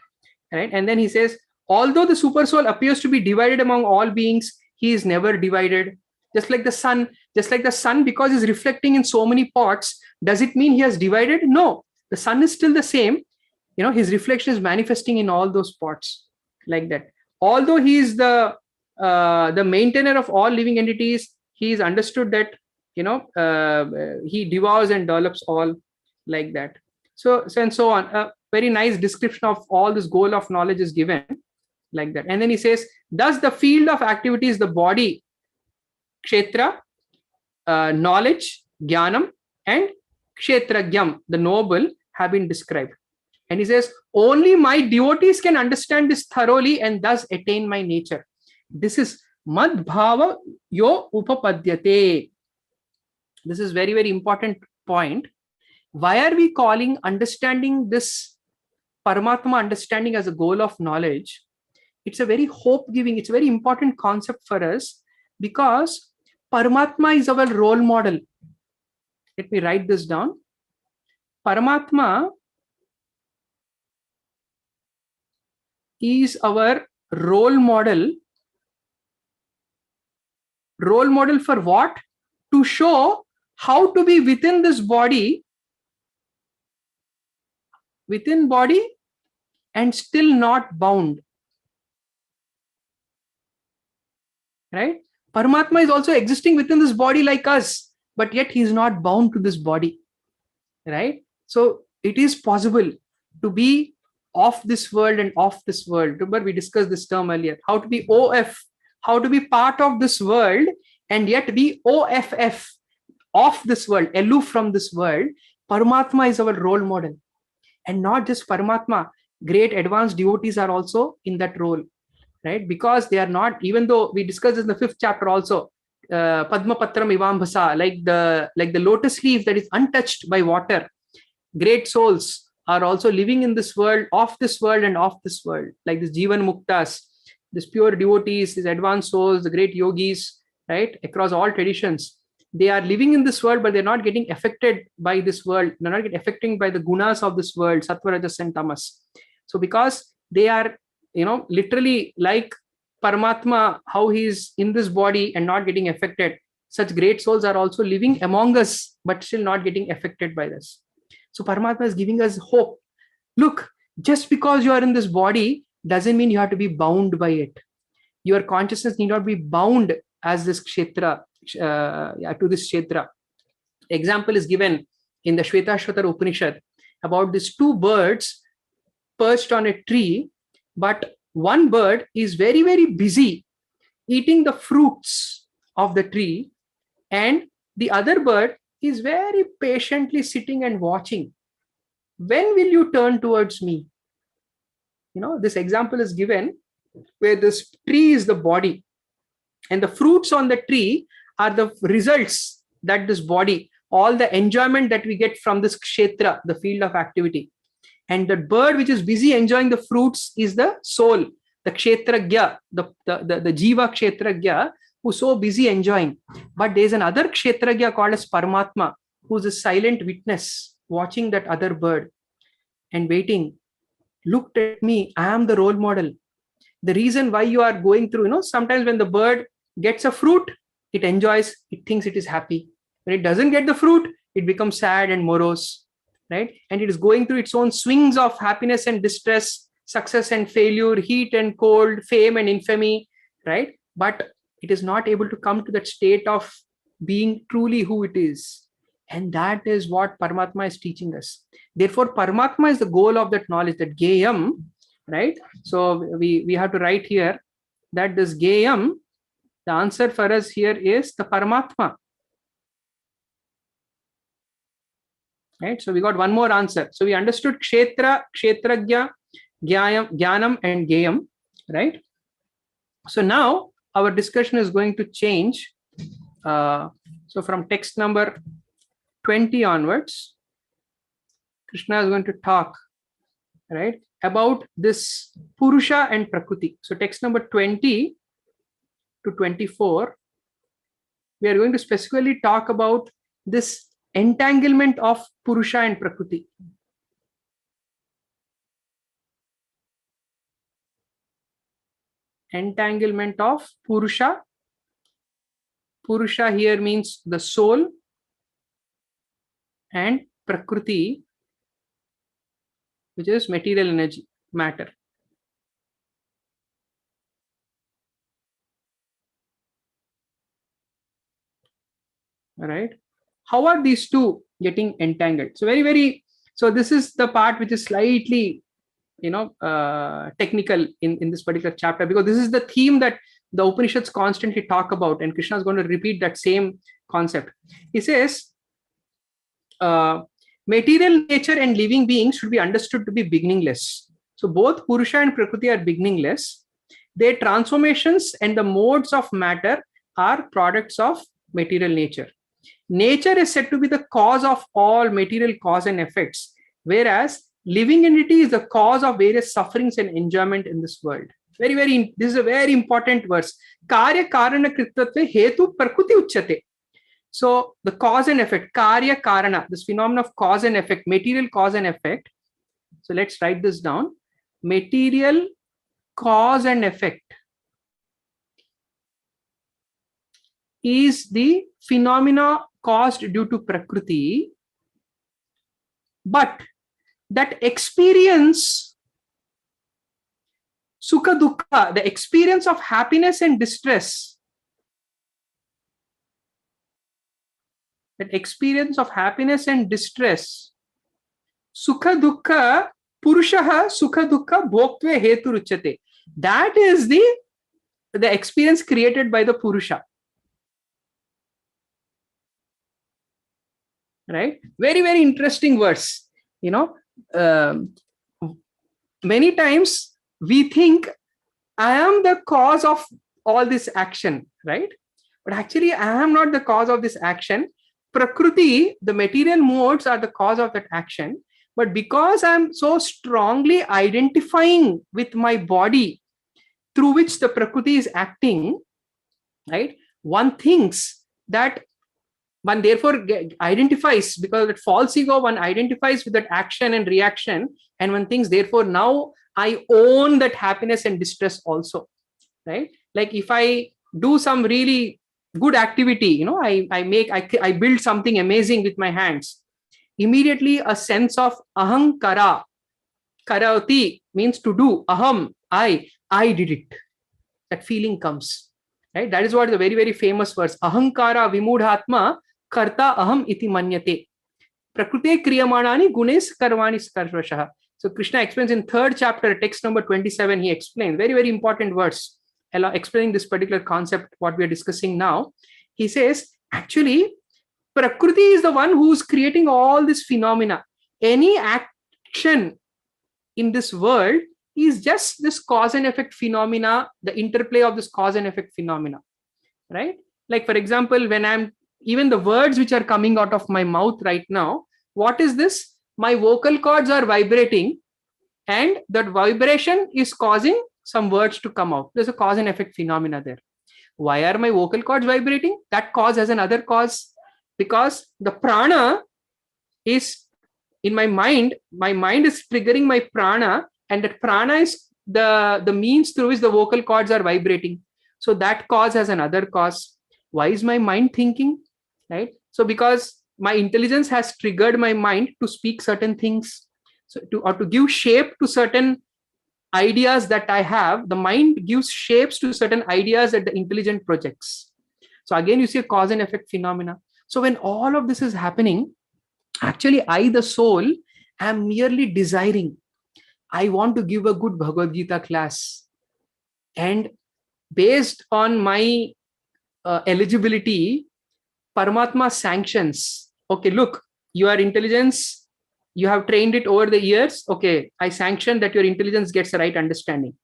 right? And then he says, although the super soul appears to be divided among all beings, he is never divided. Just like the sun, because he's reflecting in so many pots, does it mean he has divided? No, the sun is still the same. His reflection is manifesting in all those pots, like that. Although he is the maintainer of all living entities, he is understood that he devours and develops all, like that. So and so on. A very nice description of all this goal of knowledge is given, like that. And then he says, thus the field of activity is the body, kshetra, knowledge, jnanam, and kshetragyam, the noble, have been described. And he says, only my devotees can understand this thoroughly and thus attain my nature. This is mad bhava yo upapadyate. This is very, very important point. Why are we calling understanding this Paramatma understanding as a goal of knowledge? It's a very hope giving, it's a very important concept for us, because Paramatma is our role model. Let me write this down. Paramatma is our role model. Role model for what? To show how to be within this body, within body, and still not bound. Right? Paramatma is also existing within this body like us, but yet he is not bound to this body. Right? So it is possible to be of this world and of this world. Remember, we discussed this term earlier. How to be OF, how to be part of this world and yet be OFF, of this world, aloof from this world. Paramatma is our role model. And not just Paramatma, great advanced devotees are also in that role. Right? Because they are not, even though we discussed this in the 5th chapter also, Padma Patram Ivambhasa, like the lotus leaf that is untouched by water. Great souls are also living in this world, of this world and of this world, like this Jivan Muktas, this pure devotees, these advanced souls, the great yogis, right, across all traditions. They are living in this world, but they're not getting affected by this world. They're not getting affected by the gunas of this world, Sattva, Rajas, and Tamas. So because they are, literally like Paramatma, how he is in this body and not getting affected, such great souls are also living among us, but still not getting affected by this. So Paramatma is giving us hope. Look, just because you are in this body doesn't mean you have to be bound by it. Your consciousness need not be bound as this kshetra, to this kshetra. Example is given in the Shvetashvatara Upanishad about these 2 birds perched on a tree, but one bird is very, very busy eating the fruits of the tree, and the other bird is very patiently sitting and watching. When will you turn towards me? This example is given where this tree is the body and the fruits on the tree are the results that this body, all the enjoyment that we get from this kshetra, the field of activity. And the bird which is busy enjoying the fruits is the soul, the kshetragya, the jiva kshetragya, who's so busy enjoying. But there's another kshetragya called as Paramatma, who's a silent witness watching that other bird and waiting. Look at me, I am the role model. The reason why you are going through, sometimes when the bird gets a fruit, it enjoys, it thinks it is happy. When it doesn't get the fruit, it becomes sad and morose. Right? And it is going through its own swings of happiness and distress, success and failure, heat and cold, fame and infamy, right? But it is not able to come to that state of being truly who it is. And that is what Paramatma is teaching us. Therefore, Paramatma is the goal of that knowledge, that Geyam, right? So we have to write here that this Geyam, the answer for us here is the Paramatma. Right? So we got one more answer. So we understood kshetra, kshetragya, jnanam, and geyam. Right? So now our discussion is going to change. So from text number 20 onwards, Krishna is going to talk, right, about this Purusha and Prakriti. So text number 20 to 24, we are going to specifically talk about this entanglement of Purusha and Prakriti. Entanglement of Purusha. Purusha here means the soul, and Prakriti, which is material energy, matter. All right. How are these two getting entangled? So so this is the part which is slightly, technical in this particular chapter, because this is the theme that the Upanishads constantly talk about, and Krishna is going to repeat that same concept. He says, material nature and living beings should be understood to be beginningless. So both Purusha and Prakriti are beginningless. Their transformations and the modes of matter are products of material nature. Nature is said to be the cause of all material cause and effects, whereas living entity is the cause of various sufferings and enjoyment in this world. This is a very important verse. Karya karana kritatve hetu prakriti uchyate. So the cause and effect, karya karana, this phenomenon of cause and effect, material cause and effect. So let's write this down. Material cause and effect is the phenomena caused due to Prakriti, but that experience, sukha dukkha, the experience of happiness and distress, that experience of happiness and distress, sukha dukkha, purushaha sukha dukkha bhoktve hetu ruchate. That is the experience created by the Purusha. Right? Very, very interesting verse. You know, many times we think I am the cause of all this action, right? But actually, I am not the cause of this action. Prakriti, the material modes are the cause of that action. But because I'm so strongly identifying with my body through which the Prakriti is acting, right? One thinks that one therefore identifies, because that false ego, one identifies with that action and reaction, and one thinks, therefore, now I own that happiness and distress also, right? Like if I do some really good activity, you know, I build something amazing with my hands, immediately a sense of ahankara, karati means to do, aham, I did it. That feeling comes, right? That is what the very, very famous verse, ahankara vimudhatma karta aham iti manyate. Prakrute kriyamanani gunes karvani skarvashah. So Krishna explains in 3rd chapter, text number 27, he explains, very, very important verse, explaining this particular concept, what we are discussing now. He says, actually, Prakriti is the one who's creating all this phenomena. Any action in this world is just this cause and effect phenomena, the interplay of this cause and effect phenomena, right? Like, for example, when even the words which are coming out of my mouth right now, what is this? My vocal cords are vibrating, and that vibration is causing some words to come out. There's a cause and effect phenomena there. Why are my vocal cords vibrating? That cause has another cause, because the prana is in my mind is triggering my prana, and that prana is the means through which the vocal cords are vibrating. So that cause has another cause. Why is my mind thinking? Right? So because my intelligence has triggered my mind to speak certain things, so to give shape to certain ideas that I have. The mind gives shapes to certain ideas that the intelligent projects. So again, you see a cause and effect phenomena. So when all of this is happening, actually I, the soul, am merely desiring, I want to give a good Bhagavad Gita class, and based on my eligibility, Paramatma sanctions, okay, look, your intelligence, you have trained it over the years, okay, I sanction that your intelligence gets the right understanding.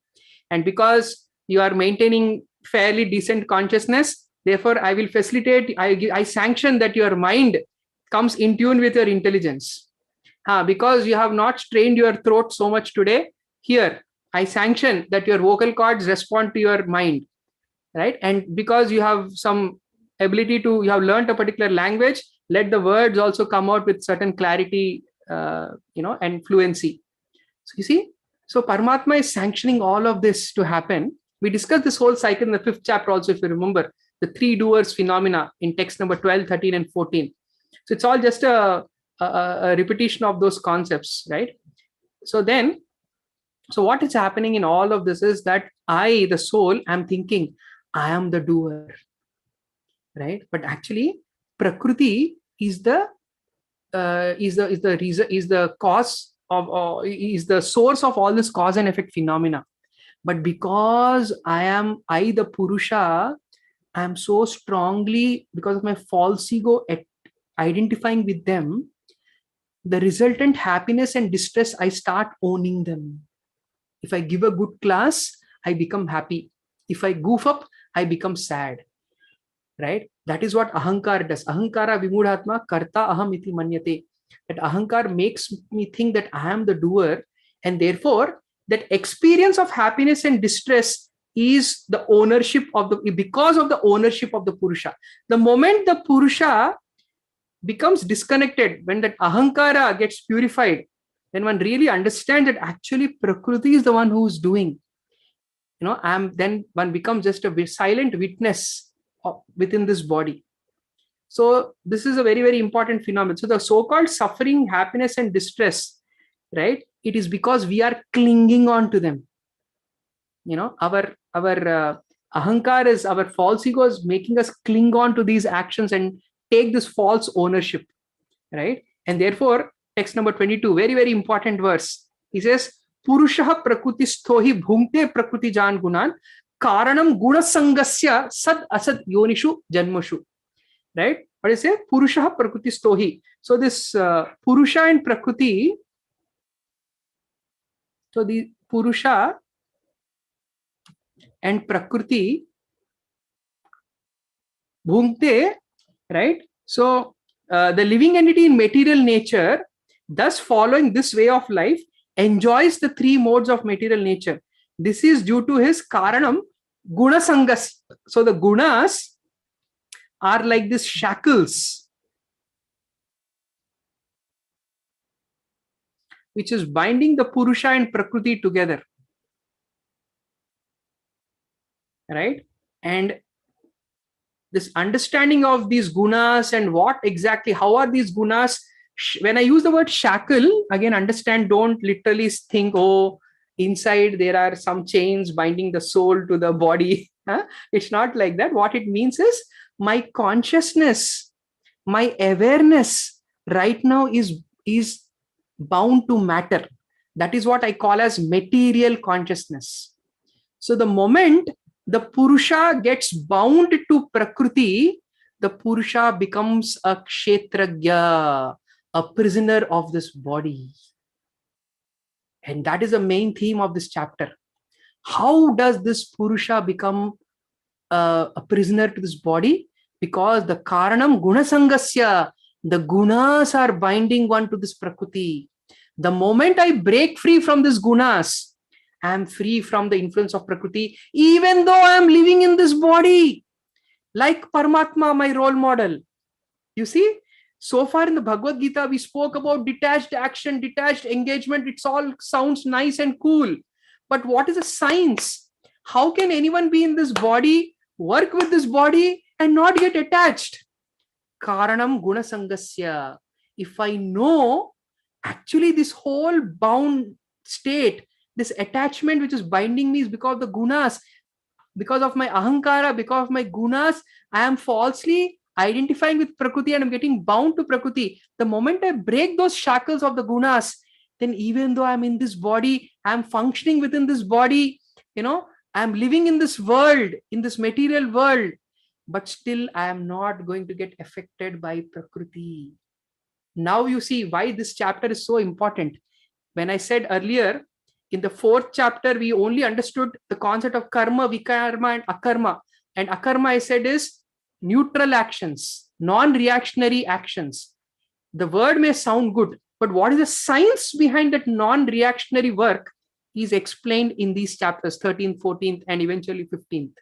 And because you are maintaining fairly decent consciousness, therefore I will facilitate, I sanction that your mind comes in tune with your intelligence. Because you have not strained your throat so much today, here, I sanction that your vocal cords respond to your mind, right? And because you have some ability you have learned a particular language, let the words also come out with certain clarity, and fluency. So you see, so Paramatma is sanctioning all of this to happen. We discussed this whole cycle in the 5th chapter also, if you remember, the 3 doers phenomena in text number 12, 13, and 14. So it's all just a repetition of those concepts, right? So what is happening in all of this is that I, the soul, am thinking I am the doer, right? But actually, Prakriti is the cause of, is the source of all this cause and effect phenomena. But because I the Purusha, I am so strongly, because of my false ego identifying with them, the resultant happiness and distress, I start owning them. If I give a good class, I become happy. If I goof up, I become sad. Right? That is what ahankar does. Ahankara vimudhatma karta aham iti manyate. That ahankar makes me think that I am the doer, and therefore that experience of happiness and distress is the ownership of because of the ownership of the Purusha. The moment the Purusha becomes disconnected, when that ahankara gets purified, then one really understands that actually Prakriti is the one who is doing. Then one becomes just a silent witness within this body. So this is a very, very important phenomenon. So the so-called suffering, happiness, and distress, right? It is because we are clinging on to them. Our ahankar is, our false ego is making us cling on to these actions and take this false ownership, right? And therefore, text number 22, very, very important verse. He says, Purushah prakrutisthohi bhungte prakriti jan gunan karanam gunasangasya sad asad yonishu janmashu. Right? What is it? Purushah prakrutisthohi. So this Purusha and Prakriti, so the Purusha and Prakriti bhungte, right? So the living entity in material nature, thus following this way of life, enjoys the three modes of material nature. This is due to his karanam gunasangas. So the gunas are like these shackles which is binding the Purusha and Prakriti together. Right? And this understanding of these gunas and what exactly, how are these gunas? When I use the word shackle, again, understand, don't literally think, oh, inside there are some chains binding the soul to the body. It's not like that. What it means is my consciousness, my awareness right now is bound to matter. That is what I call as material consciousness. So the moment the Purusha gets bound to Prakriti, the Purusha becomes a kshetragya, a prisoner of this body. And that is the main theme of this chapter. How does this Purusha become a prisoner to this body? Because the karanam gunasangasya, the gunas are binding one to this Prakriti. The moment I break free from these gunas, I am free from the influence of Prakriti, even though I am living in this body. Like Paramatma, my role model. You see, so far in the Bhagavad Gita, we spoke about detached action, detached engagement. It all sounds nice and cool. But what is the science? How can anyone be in this body, work with this body, and not get attached? Karanam gunasangasya. If I know, actually this whole bound state, this attachment which is binding me is because of the gunas, because of my ahankara, because of my gunas, I am falsely identifying with Prakriti and I'm getting bound to Prakriti. The moment I break those shackles of the gunas, then even though I'm in this body, I'm functioning within this body, I'm living in this world, in this material world, but still I am not going to get affected by Prakriti. Now you see why this chapter is so important. When I said earlier, in the 4th chapter, we only understood the concept of karma, vikarma, and akarma. And akarma, I said, is neutral actions, non-reactionary actions. The word may sound good, but what is the science behind that non-reactionary work is explained in these chapters, 13th, 14th, and eventually 15th.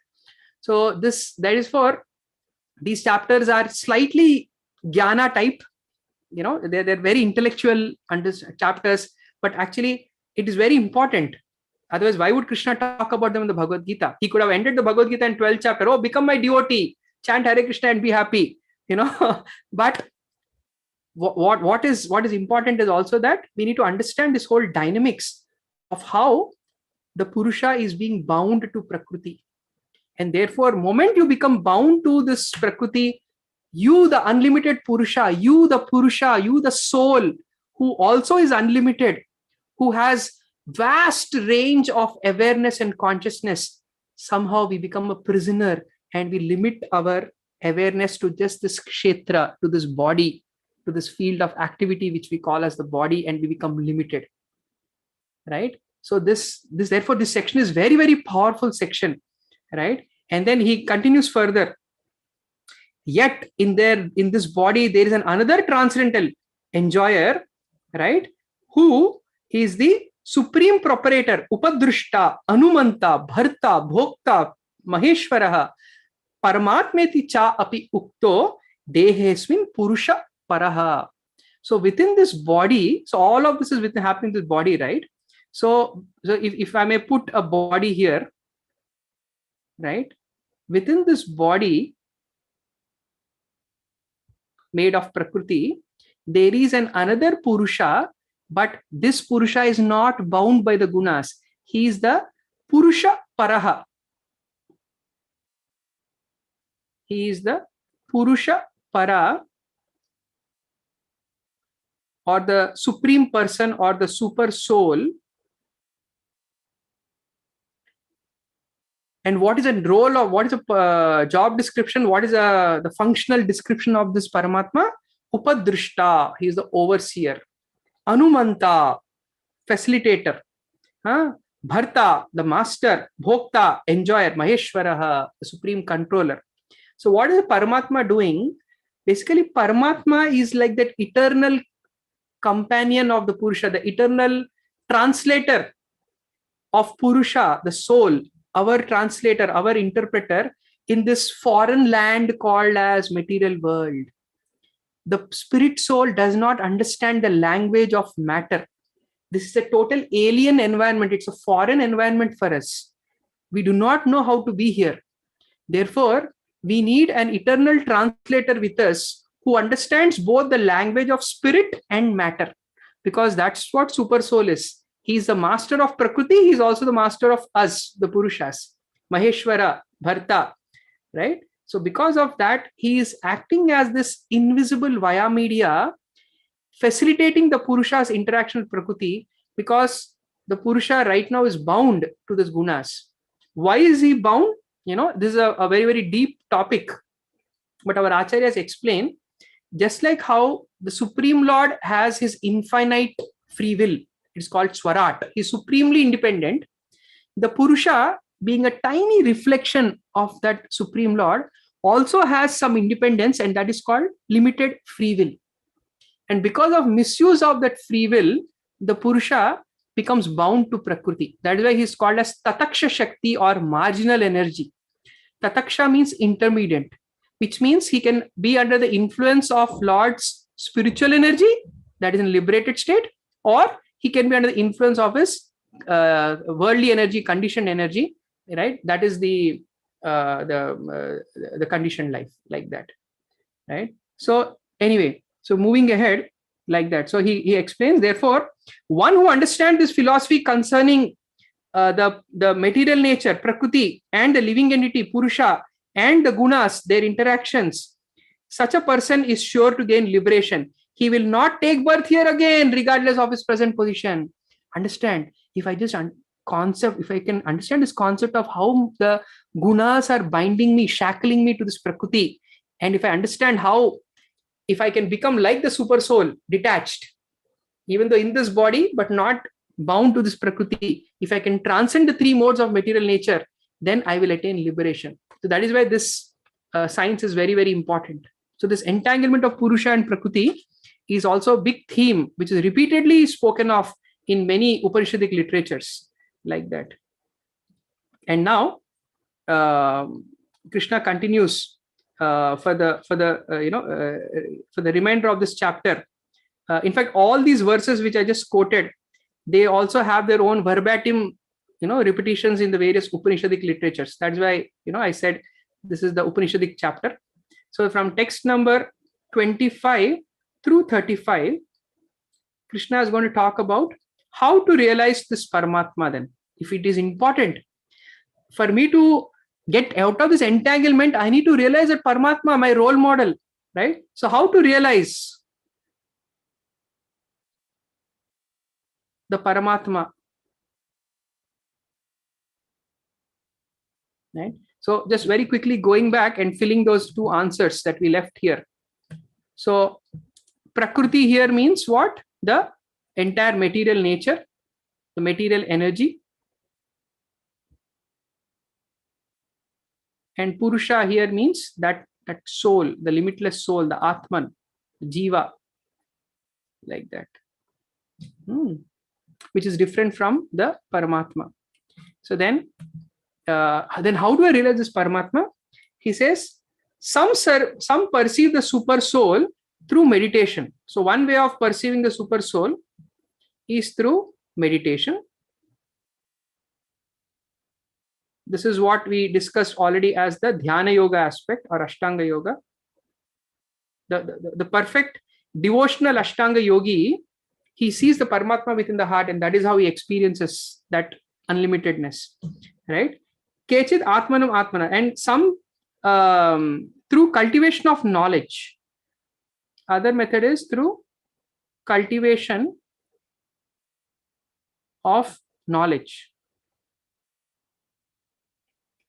So that is for these chapters are slightly jnana type. They're very intellectual chapters, but actually it is very important. Otherwise, why would Krishna talk about them in the Bhagavad Gita? He could have ended the Bhagavad Gita in 12th chapter. Oh, become my devotee, chant Hare Krishna and be happy. But what is important is also that we need to understand this whole dynamics of how the Purusha is being bound to Prakriti. And therefore, moment you become bound to this Prakriti, you, the unlimited Purusha, you, the soul, who also is unlimited, who has vast range of awareness and consciousness, somehow we become a prisoner and we limit our awareness to just this kshetra, to this body, to this field of activity which we call as the body, and we become limited, right? So this therefore this section is very, very powerful section, right? And then he continues further. Yet in this body there is another transcendental enjoyer, right? Who is the supreme properator, upadrushta, anumanta, bharta, bhokta, maheshwaraha, paramatmeti cha api ukto dehesmin purusha paraha. So within this body, so all of this is within happening in this body, right? So if I may put a body here, right? Within this body made of Prakriti, there is another Purusha, but this Purusha is not bound by the gunas. He is the Purusha Paraha. He is the Purusha Para, or the supreme person, or the super soul. And what is a role, or what is a job description? What is the functional description of this Paramatma? Upadrushta, he is the overseer. Anumanta, facilitator. Bharta, the master. Bhokta, enjoyer. Maheshwaraha, the supreme controller. So what is the Paramatma doing? Basically, Paramatma is like that eternal companion of the Purusha, the eternal translator of Purusha, the soul, our translator, our interpreter in this foreign land called as material world. The spirit soul does not understand the language of matter. This is a total alien environment. It's a foreign environment for us. We do not know how to be here. Therefore, we need an eternal translator with us who understands both the language of spirit and matter, because that's what super soul is. He is the master of Prakriti. He is also the master of us, the Purushas, Maheshwara, Bharta, right? So because of that, he is acting as this invisible via media, facilitating the Purusha's interaction with Prakriti, because the Purusha right now is bound to this gunas. Why is he bound? This is a very, very deep topic, but our acharyas explain, just like how the Supreme Lord has his infinite free will, it's called Swarat, he's supremely independent. The Purusha, being a tiny reflection of that Supreme Lord, also has some independence, and that is called limited free will. And because of misuse of that free will, the Purusha becomes bound to Prakriti. That is why he is called as Tataksha Shakti, or marginal energy. Tataksha means intermediate, which means he can be under the influence of Lord's spiritual energy, that is in liberated state, or he can be under the influence of his worldly energy, conditioned energy, right? That is the conditioned life, like that, right? So anyway, so moving ahead like that. So he explains, therefore, one who understands this philosophy concerning the material nature, Prakriti, and the living entity, Purusha, and the gunas, their interactions, such a person is sure to gain liberation. He will not take birth here again, regardless of his present position. Understand? If I just if I can understand this concept of how the gunas are binding me, shackling me to this Prakriti, and if I understand how, if I can become like the super soul, detached, even though in this body, but not bound to this Prakriti, if I can transcend the three modes of material nature, then I will attain liberation. So that is why this science is very, very important. So this entanglement of Purusha and Prakriti is also a big theme, which is repeatedly spoken of in many Upanishadic literatures, like that. And now Krishna continues for the remainder of this chapter. In fact, all these verses which I just quoted, they also have their own verbatim, repetitions in the various Upanishadic literatures. That's why, I said this is the Upanishadic chapter. So from text number 25 through 35, Krishna is going to talk about how to realize this Paramatma then. If it is important for me to get out of this entanglement, I need to realize that Paramatma, my role model, right? So how to realize the Paramatma? right? So just very quickly going back and filling those two answers that we left here. So Prakriti here means what? The entire material nature, the material energy. And Purusha here means that soul, the limitless soul, the Atman, the Jiva, like that. Which is different from the Paramatma. So then how do I realize this Paramatma? He says, some perceive the super soul through meditation. So one way of perceiving the super soul is through meditation. This is what we discussed already as the Dhyana Yoga aspect or Ashtanga Yoga. The perfect devotional Ashtanga yogi, he sees the Paramatma within the heart, and that is how he experiences that unlimitedness, right? Kechid Atmanam Atmana. And some through cultivation of knowledge. Other method is through cultivation of knowledge.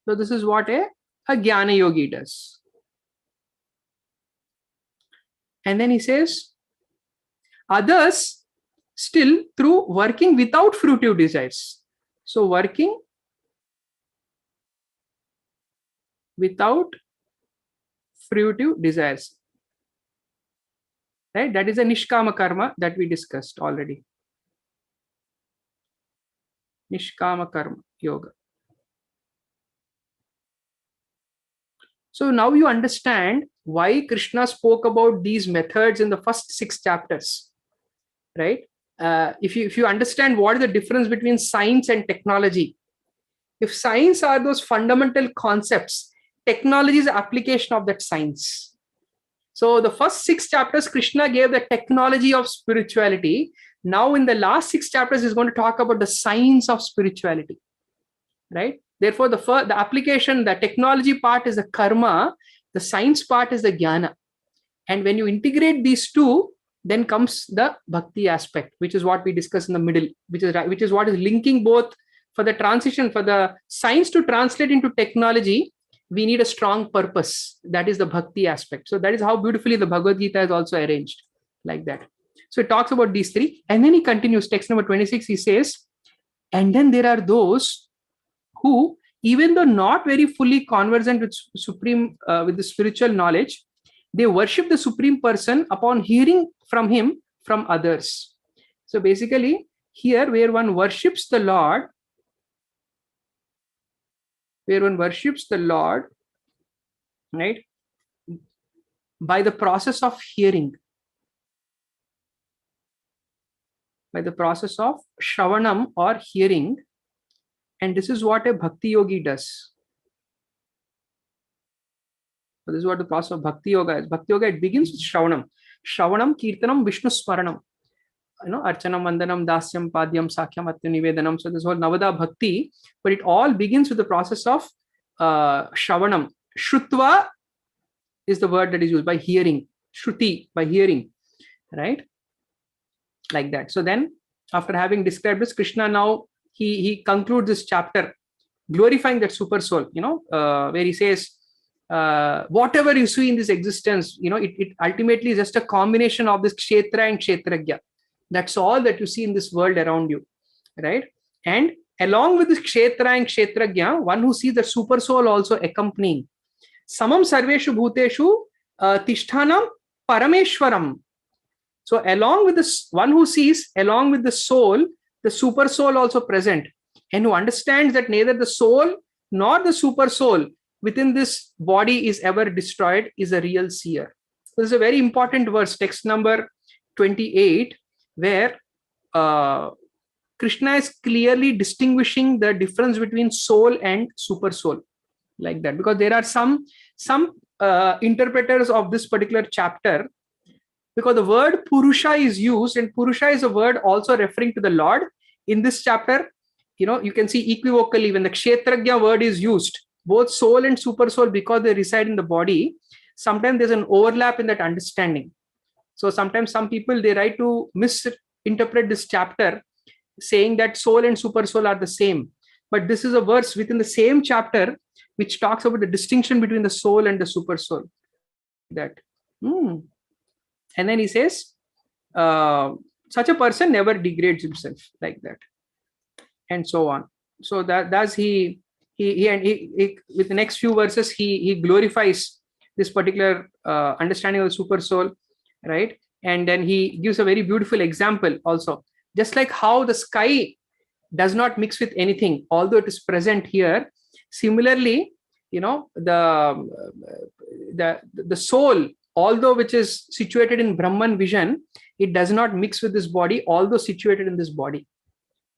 So this is what a Jnana Yogi does. And then he says, others still through working without fruitive desires. So working without fruitive desires. Right? That is a Nishkama Karma that we discussed already. Nishkama Karma Yoga. So now you understand why Krishna spoke about these methods in the first 6 chapters, right? If you understand what is the difference between science and technology, if science are those fundamental concepts, technology is the application of that science. So the first 6 chapters, Krishna gave the technology of spirituality. Now in the last 6 chapters, he's going to talk about the science of spirituality, right? Therefore, the application, the technology part is the karma, the science part is the jnana. And when you integrate these two, then comes the bhakti aspect, which is what we discuss in the middle, which is what is linking both. For the transition, for the science to translate into technology, we need a strong purpose. That is the bhakti aspect. So that is how beautifully the Bhagavad Gita is also arranged like that. So it talks about these 3. And then he continues, text number 26, he says, and then there are those who, even though not very fully conversant with with the spiritual knowledge, they worship the Supreme Person upon hearing from him from others. So basically, here where one worships the Lord, right, by the process of hearing, by the process of shravanam or hearing. And this is what a bhakti yogi does. So this is what the process of bhakti yoga is. Bhakti yoga, it begins with shravanam. Shravanam, kirtanam, Vishnu smaranam. Archanam, vandanam, dasyam, padyam, sakhyam, atya nivedanam. So this whole Navada bhakti, but it all begins with the process of shravanam. Shrutva is the word that is used, by hearing. Shruti, by hearing, right? Like that. So then, after having described this, Krishna now, he concludes this chapter glorifying that super soul, where he says, whatever you see in this existence, it ultimately is just a combination of this kshetra and kshetragya. That's all that you see in this world around you, right? And along with this kshetra and kshetragya, one who sees the super soul also accompanying. Samam sarveshu bhuteshu tishthanam parameshwaram. So along with this, one who sees, along with the soul, the super soul also present, and who understands that neither the soul nor the super soul within this body is ever destroyed, is a real seer. So this is a very important verse, text number 28, where Krishna is clearly distinguishing the difference between soul and super soul, like that, because there are some interpreters of this particular chapter, because the word Purusha is used, and Purusha is a word also referring to the Lord. In this chapter, you can see equivocally when the Kshetragya word is used, both soul and super soul, because they reside in the body, sometimes there's an overlap in that understanding. So sometimes some people, they try to misinterpret this chapter, saying that soul and super soul are the same. but this is a verse within the same chapter which talks about the distinction between the soul and the super soul. That. And then he says, such a person never degrades himself, like that, and so on. So that's he with the next few verses he glorifies this particular understanding of the super soul, right? And then he gives a very beautiful example also, just like how the sky does not mix with anything, although it is present here. Similarly, the soul, although which is situated in Brahman vision, it does not mix with this body, although situated in this body,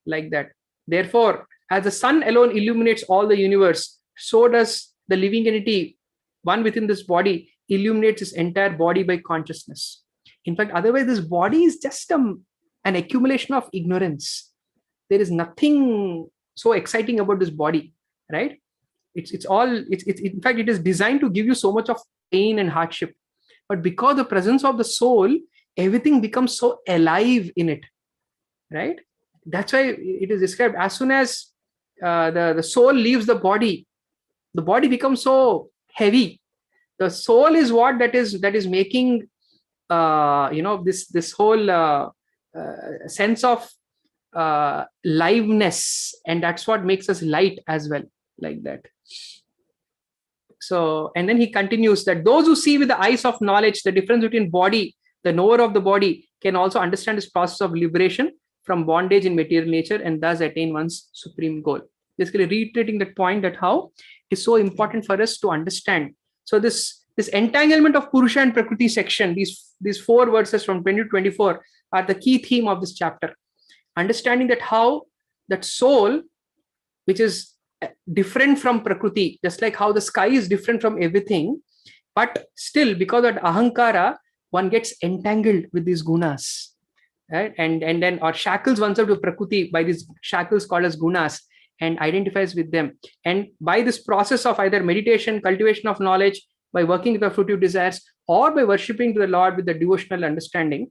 like that. Therefore, as the sun alone illuminates all the universe, so does the living entity, one within this body, illuminates his entire body by consciousness. In fact, otherwise, this body is just an accumulation of ignorance. There is nothing so exciting about this body, right? It's in fact, it is designed to give you so much of pain and hardship. But because the presence of the soul, everything becomes so alive in it, right? That's why it is described, as soon as the soul leaves the body becomes so heavy. The soul is what that is making this whole sense of liveness, and that's what makes us light as well, like that. So, and then he continues that those who see with the eyes of knowledge the difference between body, the knower of the body, can also understand this process of liberation from bondage in material nature and thus attain one's supreme goal. Basically reiterating that point, that how it is so important for us to understand. So this entanglement of Purusha and Prakriti section, these 4 verses from 20 to 24 are the key theme of this chapter. Understanding that how that soul, which is different from Prakriti, just like how the sky is different from everything, but still because of ahankara, one gets entangled with these gunas, right? And then or shackles oneself to Prakriti by these shackles called as gunas and identifies with them. And by this process of either meditation, cultivation of knowledge, by working with the fruitive desires, or by worshipping to the Lord with the devotional understanding,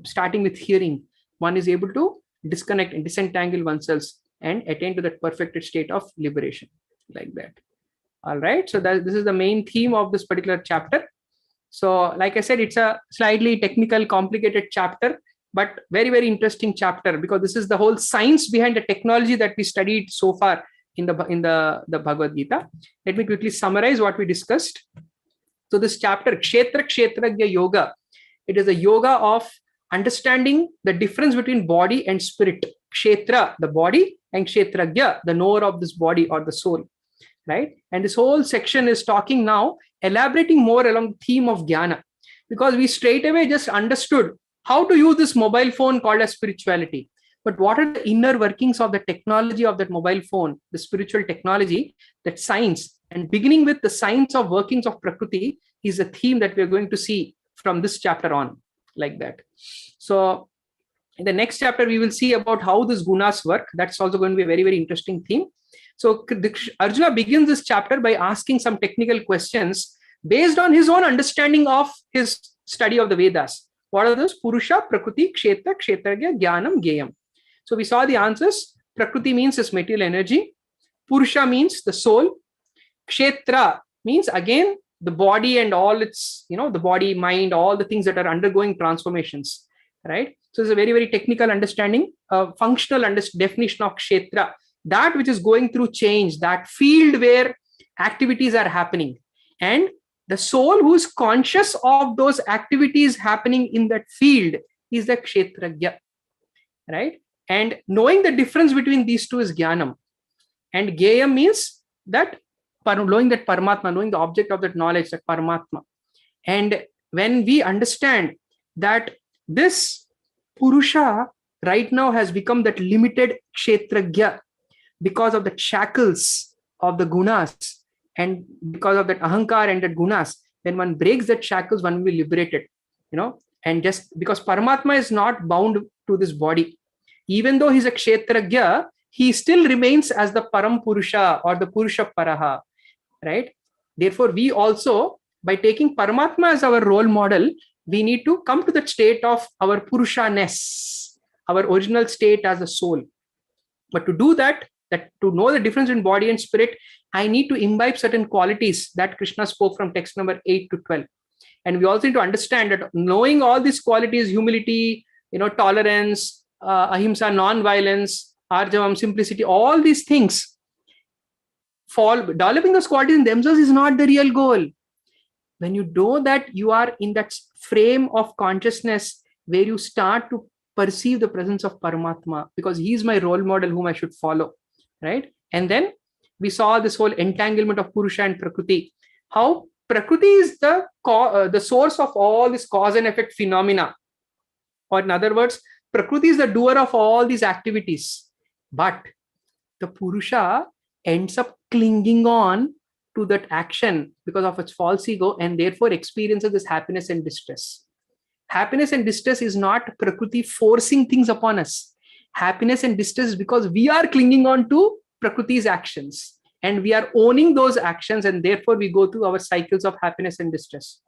starting with hearing, one is able to disconnect and disentangle oneself and attain to that perfected state of liberation, like that. All right. So this is the main theme of this particular chapter. So like I said, it's a slightly technical, complicated chapter, but very, very interesting chapter, because this is the whole science behind the technology that we studied so far in the Bhagavad Gita. Let me quickly summarize what we discussed. So this chapter, Kshetra Kshetragya Yoga, it is a yoga of understanding the difference between body and spirit. Kshetra, the body, and Kshetragya, the knower of this body or the soul, right? And this whole section is talking now, elaborating more along the theme of Jnana, because we straight away just understood how to use this mobile phone called as spirituality. But what are the inner workings of the technology of that mobile phone, the spiritual technology, that science, and beginning with the science of workings of Prakriti is a theme that we're going to see from this chapter on, like that. So in the next chapter, we will see about how these gunas work. That's also going to be a very, very interesting theme. So Arjuna begins this chapter by asking some technical questions based on his own understanding of his study of the Vedas. What are those? Purusha, Prakriti, Kshetra, Kshetragya, Jnanam, Geyam. So we saw the answers. Prakriti means is material energy. Purusha means the soul. Kshetra means again the body and all its, the body, mind, all the things that are undergoing transformations, right? So it's a very, very technical understanding, functional definition of Kshetra, that which is going through change, that field where activities are happening. And the soul who is conscious of those activities happening in that field is the Kshetragya, right? And knowing the difference between these two is Jnanam. And Geyam means that knowing that Paramatma, knowing the object of that knowledge, that Paramatma. And when we understand that this Purusha right now has become that limited Kshetragya because of the shackles of the gunas, and because of that ahankar and that gunas, when one breaks that shackles, one will be liberated, and just because Paramatma is not bound to this body, even though he's a Kshetragya, he still remains as the Param Purusha or the Purusha Paraha, right? Therefore, we also, by taking Paramatma as our role model, we need to come to that state of our Purusha-ness, our original state as a soul. But to do that, that to know the difference in body and spirit, I need to imbibe certain qualities that Krishna spoke from text number 8 to 12. And we also need to understand that knowing all these qualities, humility, tolerance, ahimsa, non-violence, arjavam, simplicity, all these things, developing those qualities in themselves is not the real goal. When you know that you are in that frame of consciousness where you start to perceive the presence of Paramatma, because he is my role model whom I should follow, right? And then we saw this whole entanglement of Purusha and Prakriti, how Prakriti is the source of all this cause and effect phenomena. Or in other words, Prakriti is the doer of all these activities. But the Purusha ends up clinging on to that action because of its false ego, and therefore experiences this happiness and distress. Happiness and distress is not Prakriti forcing things upon us. Happiness and distress is because we are clinging on to Prakriti's actions and we are owning those actions, and therefore we go through our cycles of happiness and distress.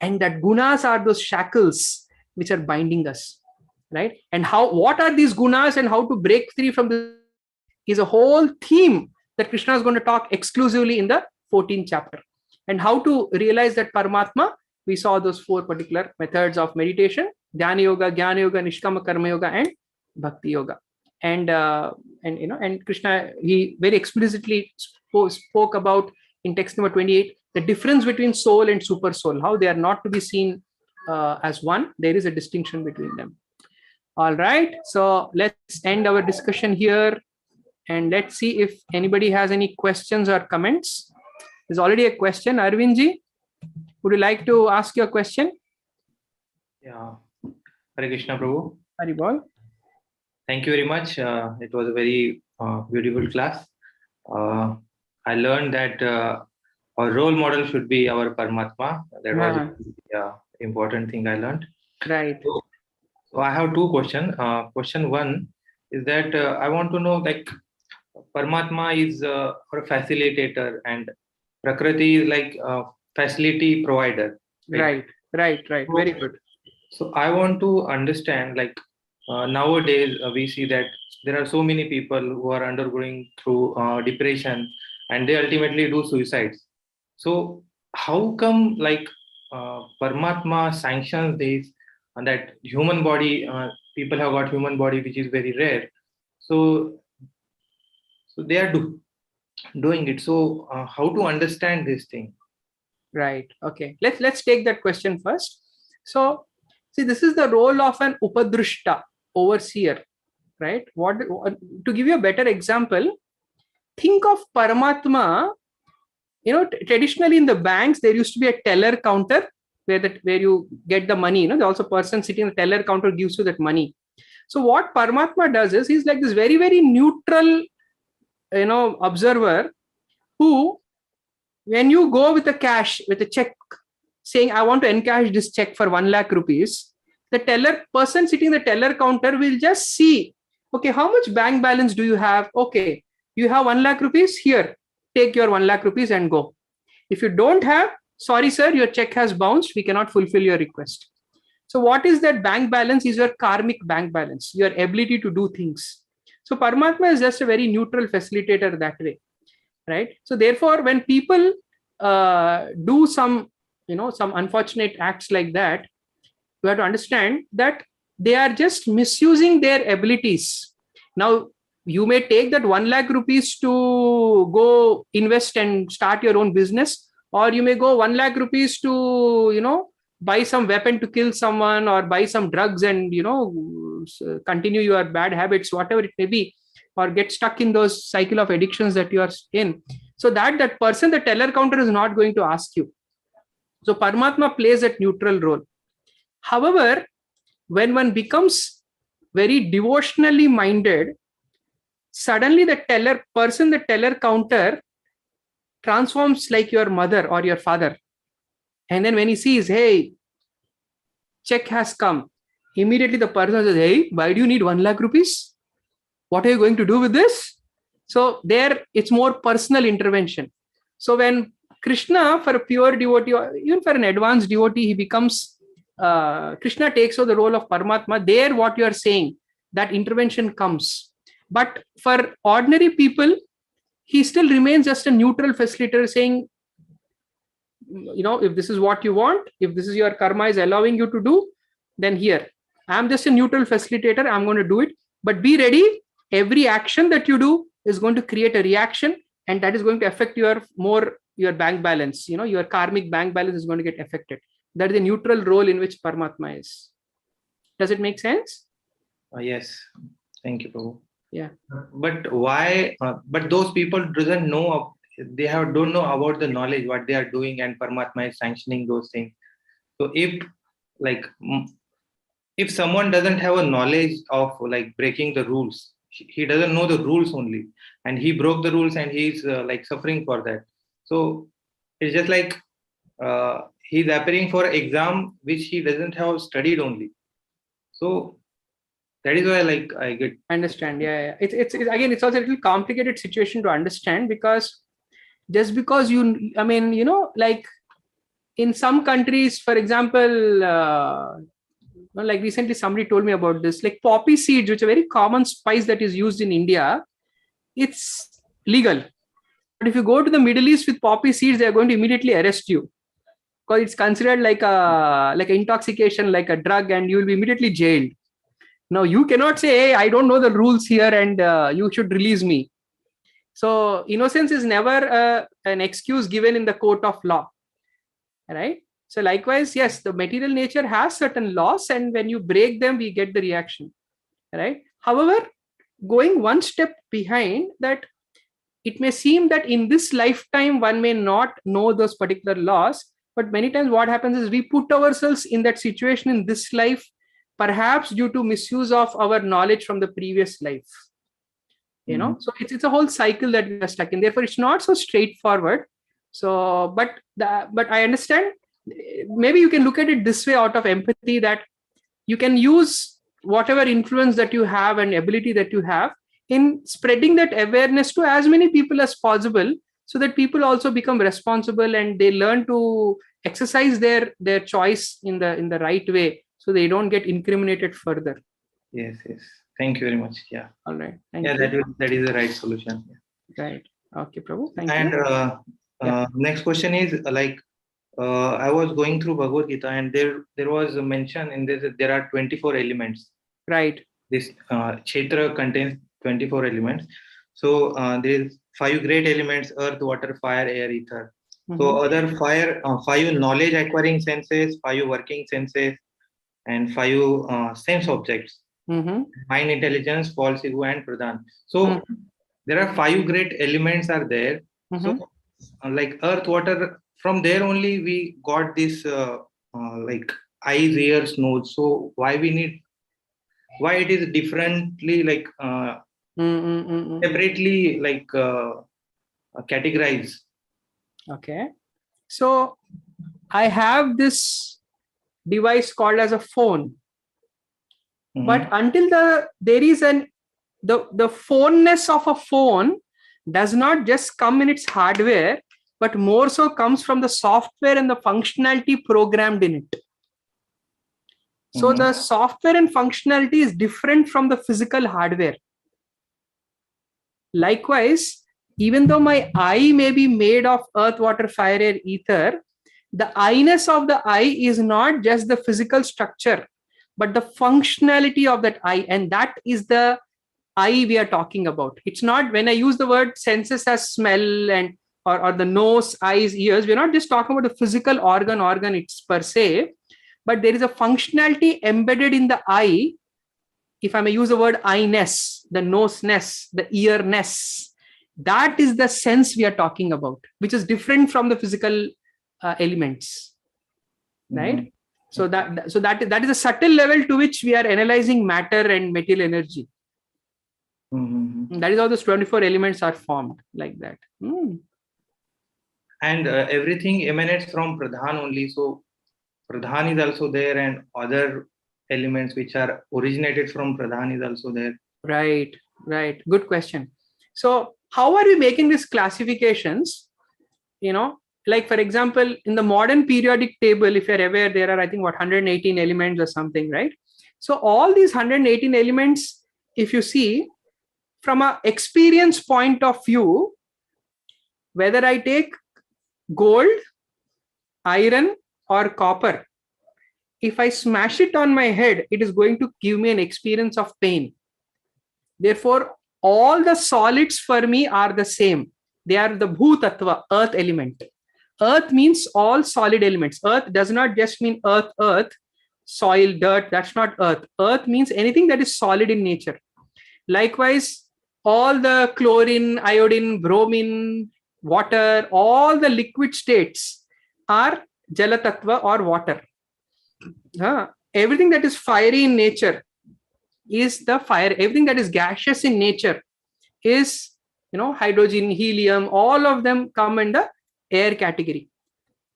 And that gunas are those shackles which are binding us, right? And what are these gunas and how to break free from this is a whole theme that Krishna is going to talk exclusively in the 14th chapter. And how to realize that Paramatma, we saw those 4 particular methods of meditation: Dhyana Yoga, Jnana Yoga, Nishkama Karma Yoga, and Bhakti Yoga. And Krishna, he very explicitly spoke about in text number 28 the difference between soul and super soul, how they are not to be seen as one. There is a distinction between them. All right, so let's end our discussion here and let's see if anybody has any questions or comments. There's already a question. Arvindji, would you like to ask your question? Yeah. Hare Krishna, Prabhu. Hari Bol. Thank you very much. It was a very beautiful class. I learned that our role model should be our Paramatma. That was a important thing I learned. Right. So I have 2 questions. Question 1 is that I want to know, like, Paramatma is a facilitator and Prakriti is like a facility provider. Right. Very good. So I want to understand, like, nowadays we see that there are so many people who are undergoing through depression and they ultimately do suicides. So how come, like, Paramatma sanctions this, and that human body, people have got human body which is very rare, so they are doing it. So how to understand this thing? Right. Okay. Let's take that question first. So see, this is the role of an upadrishta, overseer, right? To give you a better example, think of Paramatma. Traditionally in the banks there used to be a teller counter where you get the money. There's also a person sitting at the teller counter gives you that money. So what Paramatma does is he's like this very, very neutral, observer who, when you go with a check saying, I want to encash this check for 1 lakh rupees, the person sitting in the teller counter will just see, okay, how much bank balance do you have? Okay, you have 1 lakh rupees, here, take your 1 lakh rupees and go. If you don't have, sorry sir, your check has bounced, we cannot fulfill your request. So what is that bank balance? Is your karmic bank balance, your ability to do things. So Paramatma is just a very neutral facilitator that way, right? So therefore, when people do some unfortunate acts like that, you have to understand that they are just misusing their abilities. Now, you may take that 1 lakh rupees to go invest and start your own business, or you may go 1 lakh rupees to, buy some weapon to kill someone, or buy some drugs and, continue your bad habits, whatever it may be, or get stuck in those cycle of addictions that you are in. So that person, the teller counter, is not going to ask you. So Paramatma plays that neutral role. However, when one becomes very devotionally minded, suddenly the teller counter transforms like your mother or your father. And then when he sees, hey, check has come, immediately the person says, hey, why do you need 1 lakh rupees? What are you going to do with this? So there, it's more personal intervention. So when Krishna, for a pure devotee, or even for an advanced devotee, he becomes, Krishna takes over the role of Paramatma. There, what you are saying, that intervention comes. But for ordinary people, he still remains just a neutral facilitator saying, if this is what you want, if this is your karma is allowing you to do, then here, I'm just a neutral facilitator, I'm going to do it. But be ready, every action that you do is going to create a reaction, and that is going to affect your bank balance. Your karmic bank balance is going to get affected. That is the neutral role in which Paramatma is. Does it make sense? Yes. Thank you, Prabhu. Yeah. But why? But those people don't know about the knowledge what they are doing, and Paramatma is sanctioning those things. So if someone doesn't have a knowledge of breaking the rules, he doesn't know the rules only, and he broke the rules, and he's suffering for that. So it's just he's appearing for exam which he doesn't have studied only. So that is why I get understand. Yeah. It's again, it's also a little complicated situation to understand, because just because in some countries, for example, recently somebody told me about this, like poppy seeds, which are very common spice that is used in India, it's legal. But if you go to the Middle East with poppy seeds, they are going to immediately arrest you, because it's considered like an intoxication, like a drug, and you will be immediately jailed. Now you cannot say, hey, I don't know the rules here, and you should release me. So innocence is never an excuse given in the court of law, right? So likewise, yes, the material nature has certain laws, and when you break them, we get the reaction, right? However, going one step behind that, it may seem that in this lifetime one may not know those particular laws, but many times what happens is we put ourselves in that situation in this life, perhaps due to misuse of our knowledge from the previous life. So it's a whole cycle that we are stuck in. Therefore, it's not so straightforward. So, but I understand. Maybe you can look at it this way, out of empathy, that you can use whatever influence that you have and ability that you have in spreading that awareness to as many people as possible, so that people also become responsible and they learn to exercise their choice in the right way, so they don't get incriminated further. Yes. Thank you very much. Yeah. All right. Thank you. That is the right solution. Yeah. Right. Okay, Prabhu. Thank you. And next question is I was going through Bhagavad Gita, and there was a mention in this that there are 24 elements. Right. This Kshetra contains 24 elements. So there is 5 great elements: earth, water, fire, air, ether. So other 5 knowledge acquiring senses, 5 working senses, and 5 sense objects. Mind, intelligence, false ego, and pradhan. So there are 5 great elements are there. So earth, water, from there only we got this eyes, ears, nose. So why it is differently separately categorized? Okay. So I have this device called as a phone. But until there is the phoneness of a phone does not just come in its hardware, but more so comes from the software and the functionality programmed in it. So the software and functionality is different from the physical hardware. Likewise, even though my eye may be made of earth, water, fire, air, ether, the I-ness of the eye is not just the physical structure, but the functionality of that eye, and that is the eye we are talking about. It's not, when I use the word senses as smell and or the nose, eyes, ears, we're not just talking about the physical organ it's per se, but there is a functionality embedded in the eye. If I may use the word eye-ness, the nose-ness, the ear-ness, that is the sense we are talking about, which is different from the physical elements, right? So that is a subtle level to which we are analyzing matter and material energy. That is how those 24 elements are formed, like that. And everything emanates from Pradhan only. So Pradhan is also there, and other elements which are originated from Pradhan is also there. Right. Good question. So how are we making these classifications? Like for example, in the modern periodic table, if you're aware, there are, I think, 118 elements or something, right? So all these 118 elements, if you see, from an experience point of view, whether I take gold, iron, or copper, if I smash it on my head, it is going to give me an experience of pain. Therefore, all the solids for me are the same. They are the bhutattva, earth element. Earth means all solid elements. Earth does not just mean earth, soil, dirt. That's not earth. Earth means anything that is solid in nature. Likewise, all the chlorine, iodine, bromine, water, all the liquid states are jalatattva or water. Everything that is fiery in nature is the fire. Everything that is gaseous in nature is, hydrogen, helium, all of them come in the air category.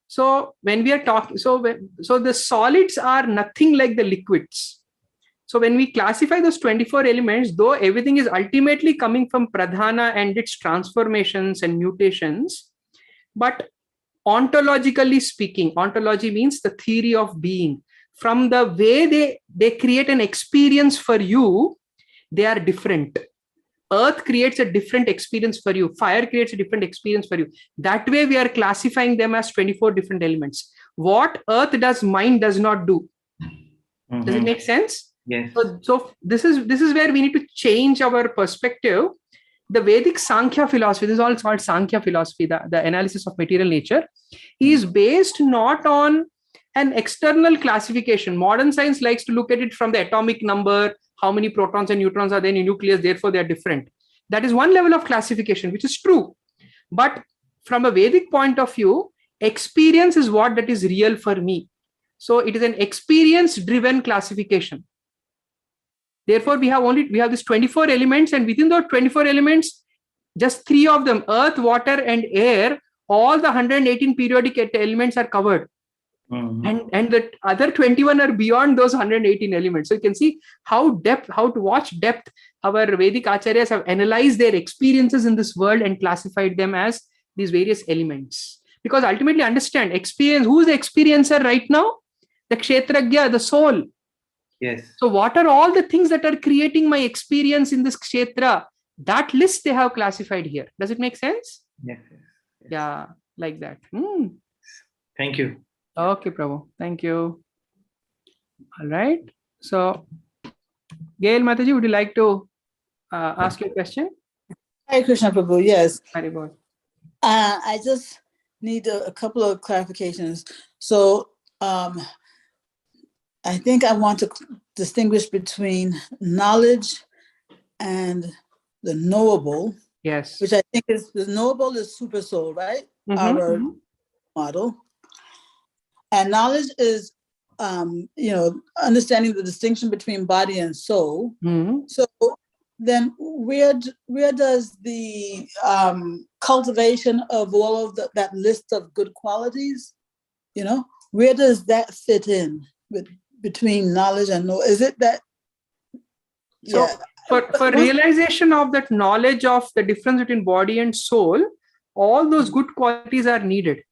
So when we are talking, so the solids are nothing like the liquids. So when we classify those 24 elements, though everything is ultimately coming from pradhana and its transformations and mutations, but ontologically speaking, ontology means the theory of being. From the way they create an experience for you, they are different. Earth creates a different experience for you. Fire creates a different experience for you. That way we are classifying them as 24 different elements. What earth does, mind does not do. Does it make sense? Yes. So this is where we need to change our perspective. The Vedic Sankhya philosophy, this is all called Sankhya philosophy, the analysis of material nature, is based not on an external classification. Modern science likes to look at it from the atomic number, how many protons and neutrons are there in a nucleus, therefore they are different. That is one level of classification, which is true. But from a Vedic point of view, experience is what that is real for me. So it is an experience-driven classification. Therefore, we have these 24 elements, and within those 24 elements, just 3 of them, earth, water, and air, all the 118 periodic elements are covered. And the other 21 are beyond those 118 elements. So you can see how to watch depth. Our Vedic acharyas have analyzed their experiences in this world and classified them as these various elements. Because ultimately understand experience, who is the experiencer right now? The kshetragya, the soul. Yes. So what are all the things that are creating my experience in this kshetra? That list they have classified here. Does it make sense? Yes. Yeah, like that. Thank you. Okay, Prabhu. Thank you. All right. So, Gail Mataji, would you like to ask your question? Hare Krishna, Prabhu. Yes. Haribol. I just need a couple of clarifications. So, I think I want to distinguish between knowledge and the knowable. Yes. Which I think is the knowable is super soul, right? Our model. And knowledge is, understanding the distinction between body and soul. So then where does the cultivation of all of that list of good qualities, where does that fit in between knowledge and know? Is it that? So for realization of that knowledge of the difference between body and soul, all those good qualities are needed.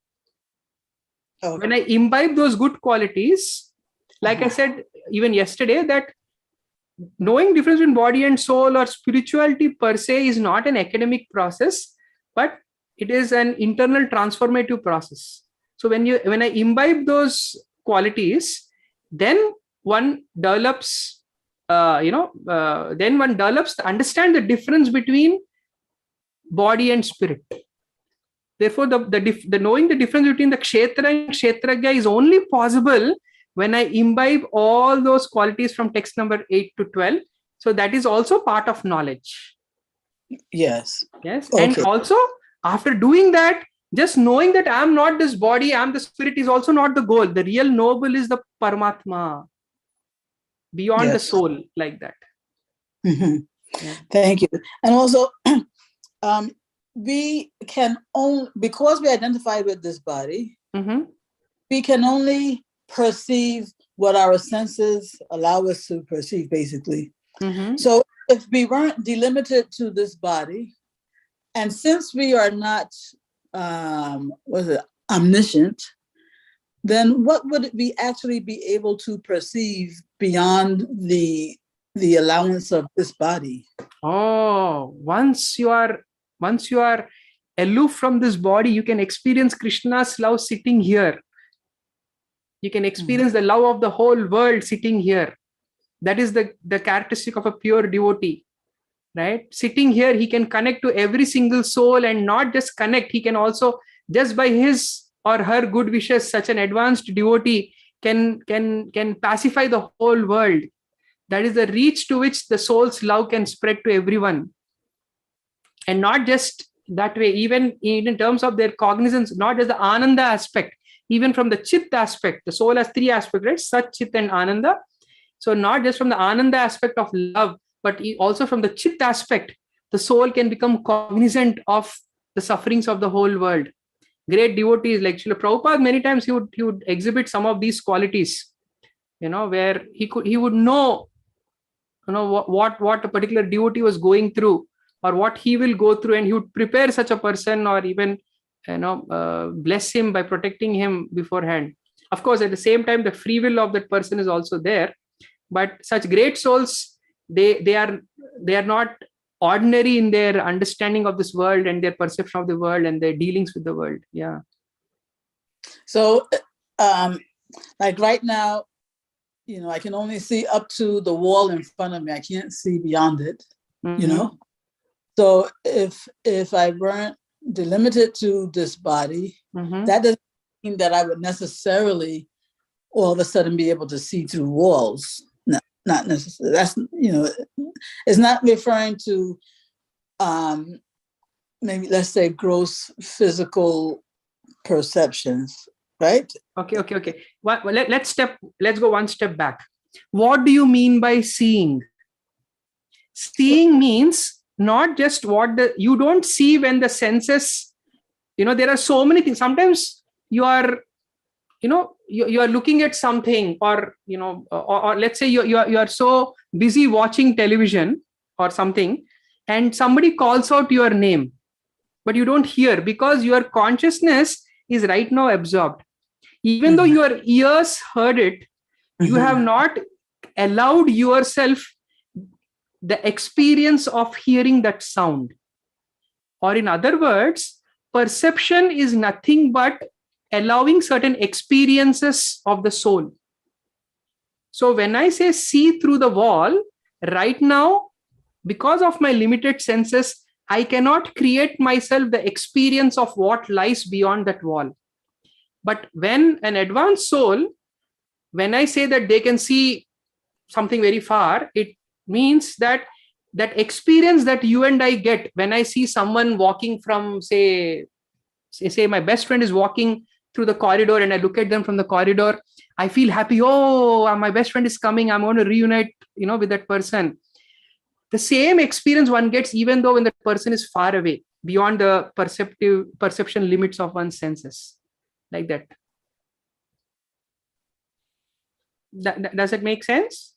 Okay. When I imbibe those good qualities, like I said even yesterday, that knowing difference between body and soul or spirituality per se is not an academic process, but it is an internal transformative process. So when I imbibe those qualities, then one develops, then one develops to understand the difference between body and spirit. Therefore, the knowing the difference between the kshetra and kshetragya is only possible when I imbibe all those qualities from text number 8 to 12. So that is also part of knowledge. Yes. Yes. Okay. And also, after doing that, just knowing that I am not this body, I am the spirit is also not the goal. The real noble is the Paramatma, beyond the soul, like that. Yeah. Thank you. And also, we can only, because we identify with this body, we can only perceive what our senses allow us to perceive, basically. So if we weren't delimited to this body, and since we are not omniscient, then what would we actually be able to perceive beyond the the allowance of this body. Oh, once you are aloof from this body, you can experience Krishna's love sitting here. You can experience the love of the whole world sitting here. That is the characteristic of a pure devotee, right? Sitting here, he can connect to every single soul, and not just connect, he can also, just by his or her good wishes, such an advanced devotee can pacify the whole world. That is the reach to which the soul's love can spread to everyone. And not just that way, even in terms of their cognizance, not just the Ananda aspect, even from the Chit aspect. The soul has three aspects, right? Sat, Chit and Ananda. So not just from the Ananda aspect of love, but also from the Chit aspect, the soul can become cognizant of the sufferings of the whole world. Great devotees like Srila Prabhupada, many times he would exhibit some of these qualities, where he would know, what a particular devotee was going through, or what he will go through, and he would prepare such a person, or even bless him by protecting him beforehand. Of course, at the same time, the free will of that person is also there. But such great souls, they are not ordinary in their understanding of this world and their perception of the world and their dealings with the world. Yeah. So, like right now, I can only see up to the wall in front of me. I can't see beyond it. So if I weren't delimited to this body, that doesn't mean that I would necessarily all of a sudden be able to see through walls. No, not necessarily. That's, it's not referring to maybe, let's say, gross physical perceptions, right? Okay. Well, let's go one step back. What do you mean by seeing? Seeing means not just you don't see when the senses, there are so many things. Sometimes you are looking at something, or let's say you are so busy watching television or something, and somebody calls out your name, but you don't hear because your consciousness is right now absorbed. Even though your ears heard it, you have not allowed yourself the experience of hearing that sound. Or in other words, perception is nothing but allowing certain experiences of the soul. So when I say see through the wall, right now, because of my limited senses, I cannot create myself the experience of what lies beyond that wall. But when an advanced soul, when I say that they can see something very far, it means that experience that you and I get when I see someone walking from, say my best friend is walking through the corridor, and I look at them from the corridor, I feel happy. Oh, my best friend is coming. I'm going to reunite, with that person. The same experience one gets even though when the person is far away, beyond the perception limits of one's senses. Like that. Does it make sense?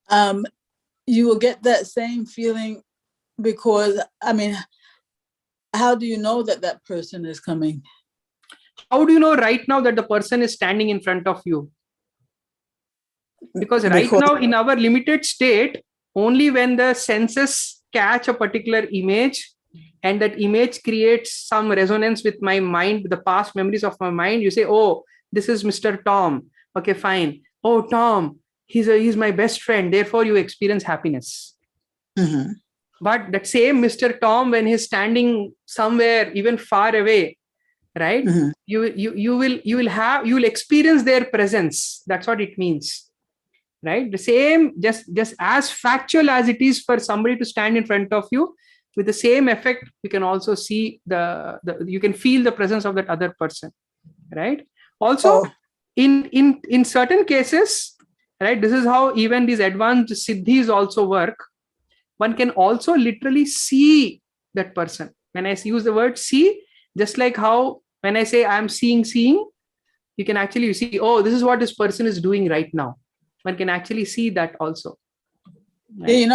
You will get that same feeling because, how do you know that person is coming? How do you know right now that the person is standing in front of you? Because now in our limited state, only when the senses catch a particular image and that image creates some resonance with my mind, the past memories of my mind, you say, oh, this is Mr. Tom. Okay, fine. Oh, Tom, he's my best friend. Therefore, you experience happiness. But that same Mr. Tom, when he's standing somewhere even far away, right? You will experience their presence. That's what it means. Right? The same, just as factual as it is for somebody to stand in front of you, with the same effect, you can also see you can feel the presence of that other person. Right? Also, in certain cases, right, this is how even these advanced siddhis also work. One can also literally see that person. When I use the word see, just like how when I say I'm seeing, you can actually see, oh, this is what this person is doing right now. One can actually see that also. Right?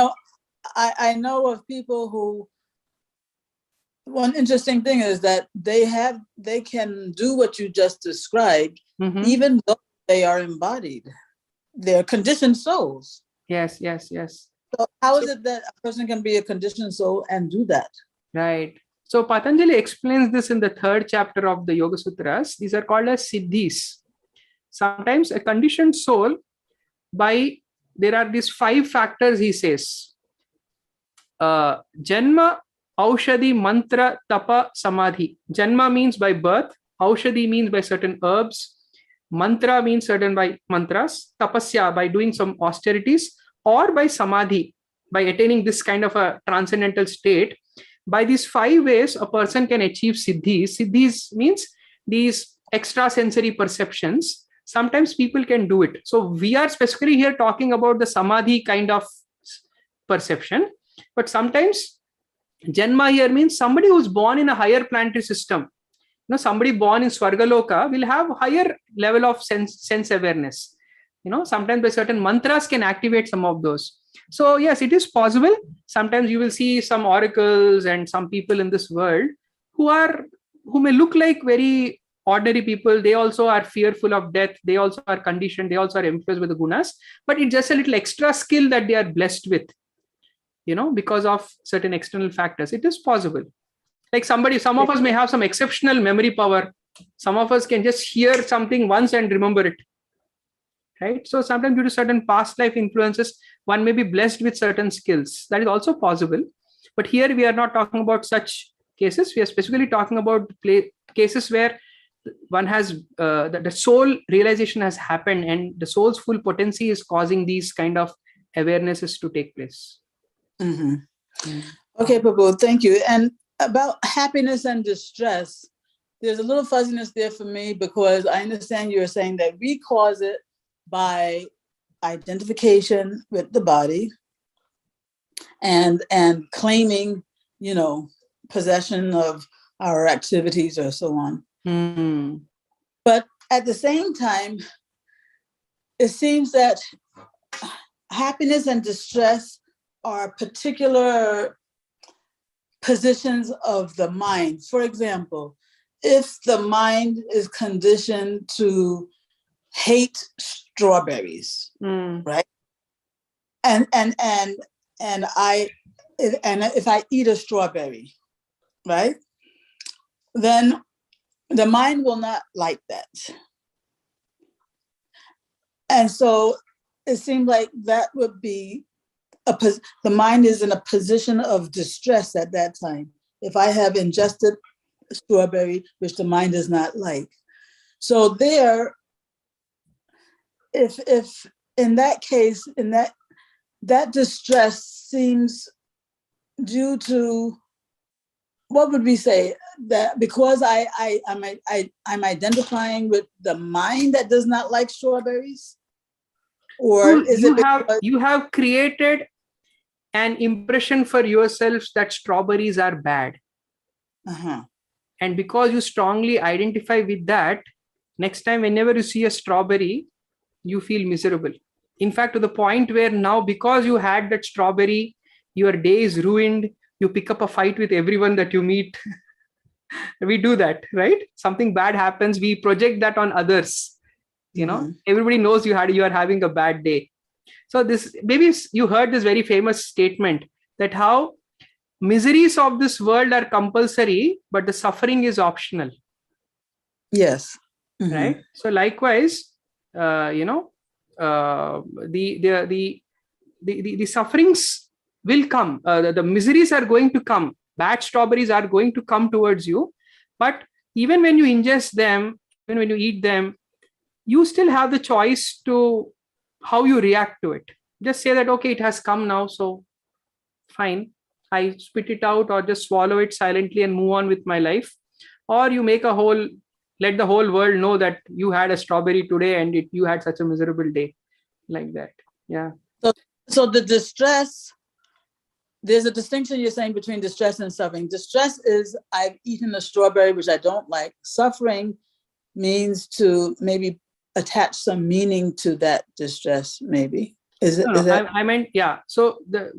I know of people who, one interesting thing is that they can do what you just described, even though they are embodied. They're conditioned souls. Yes. So how is it that a person can be a conditioned soul and do that? Right. So Patanjali explains this in the 3rd chapter of the Yoga Sutras. These are called as siddhis. Sometimes a conditioned soul, there are these 5 factors, he says. Janma, Aushadhi, Mantra, Tapa, Samadhi. Janma means by birth. Aushadhi means by certain herbs. Mantra means certain by mantras. Tapasya, by doing some austerities. Or by Samadhi, by attaining this kind of a transcendental state. By these 5 ways, a person can achieve siddhis. Siddhis means these extrasensory perceptions. Sometimes people can do it. So we are specifically here talking about the Samadhi kind of perception. But sometimes Janma here means somebody who's born in a higher planetary system. Somebody born in Swargaloka will have higher level of sense awareness. Sometimes by certain mantras can activate some of those. So yes, it is possible. Sometimes you will see some oracles and some people in this world who may look like very ordinary people. They also are fearful of death. They also are conditioned. They also are influenced with the gunas. But it's just a little extra skill that they are blessed with, because of certain external factors. It is possible. Like some of us may have some exceptional memory power. Some of us can just hear something once and remember it. Right? So sometimes due to certain past life influences, one may be blessed with certain skills. That is also possible. But here we are not talking about such cases. We are specifically talking about cases where one has the soul realization has happened and the soul's full potency is causing these kind of awarenesses to take place. Mm-hmm. Okay, Prabhu, thank you. And about happiness and distress, there's a little fuzziness there for me, because I understand you're saying that we cause it by identification with the body and claiming, possession of our activities or so on. Mm-hmm. But at the same time, it seems that happiness and distress are particular positions of the mind. For example, if the mind is conditioned to hate strawberries, right? And if I eat a strawberry, right, then the mind will not like that. And so it seemed like that would be the mind is in a position of distress at that time. If I have ingested strawberry, which the mind does not like. So there, if in that case, in that distress seems due to, what would we say, that because I'm identifying with the mind that does not like strawberries? Or you have created an impression for yourself that strawberries are bad. Uh-huh. And because you strongly identify with that, next time whenever you see a strawberry, you feel miserable. In fact, to the point where now, because you had that strawberry, your day is ruined. You pick up a fight with everyone that you meet. We do that, right? Something bad happens, we project that on others. Everybody knows you are having a bad day. So this, maybe you heard this very famous statement that how miseries of this world are compulsory, but the suffering is optional. Yes. Mm-hmm. Right. So likewise, the sufferings will come. The miseries are going to come. Bad strawberries are going to come towards you. But even when you ingest them, even when you eat them, you still have the choice to how you react to it. Just say that, okay, it has come now, so fine. I spit it out or just swallow it silently and move on with my life. Or you let the whole world know that you had a strawberry today and you had such a miserable day, like that. Yeah. So the distress, there's a distinction you're saying between distress and suffering. Distress is I've eaten a strawberry, which I don't like. Suffering means to maybe attach some meaning to that distress, maybe. I meant, yeah. So the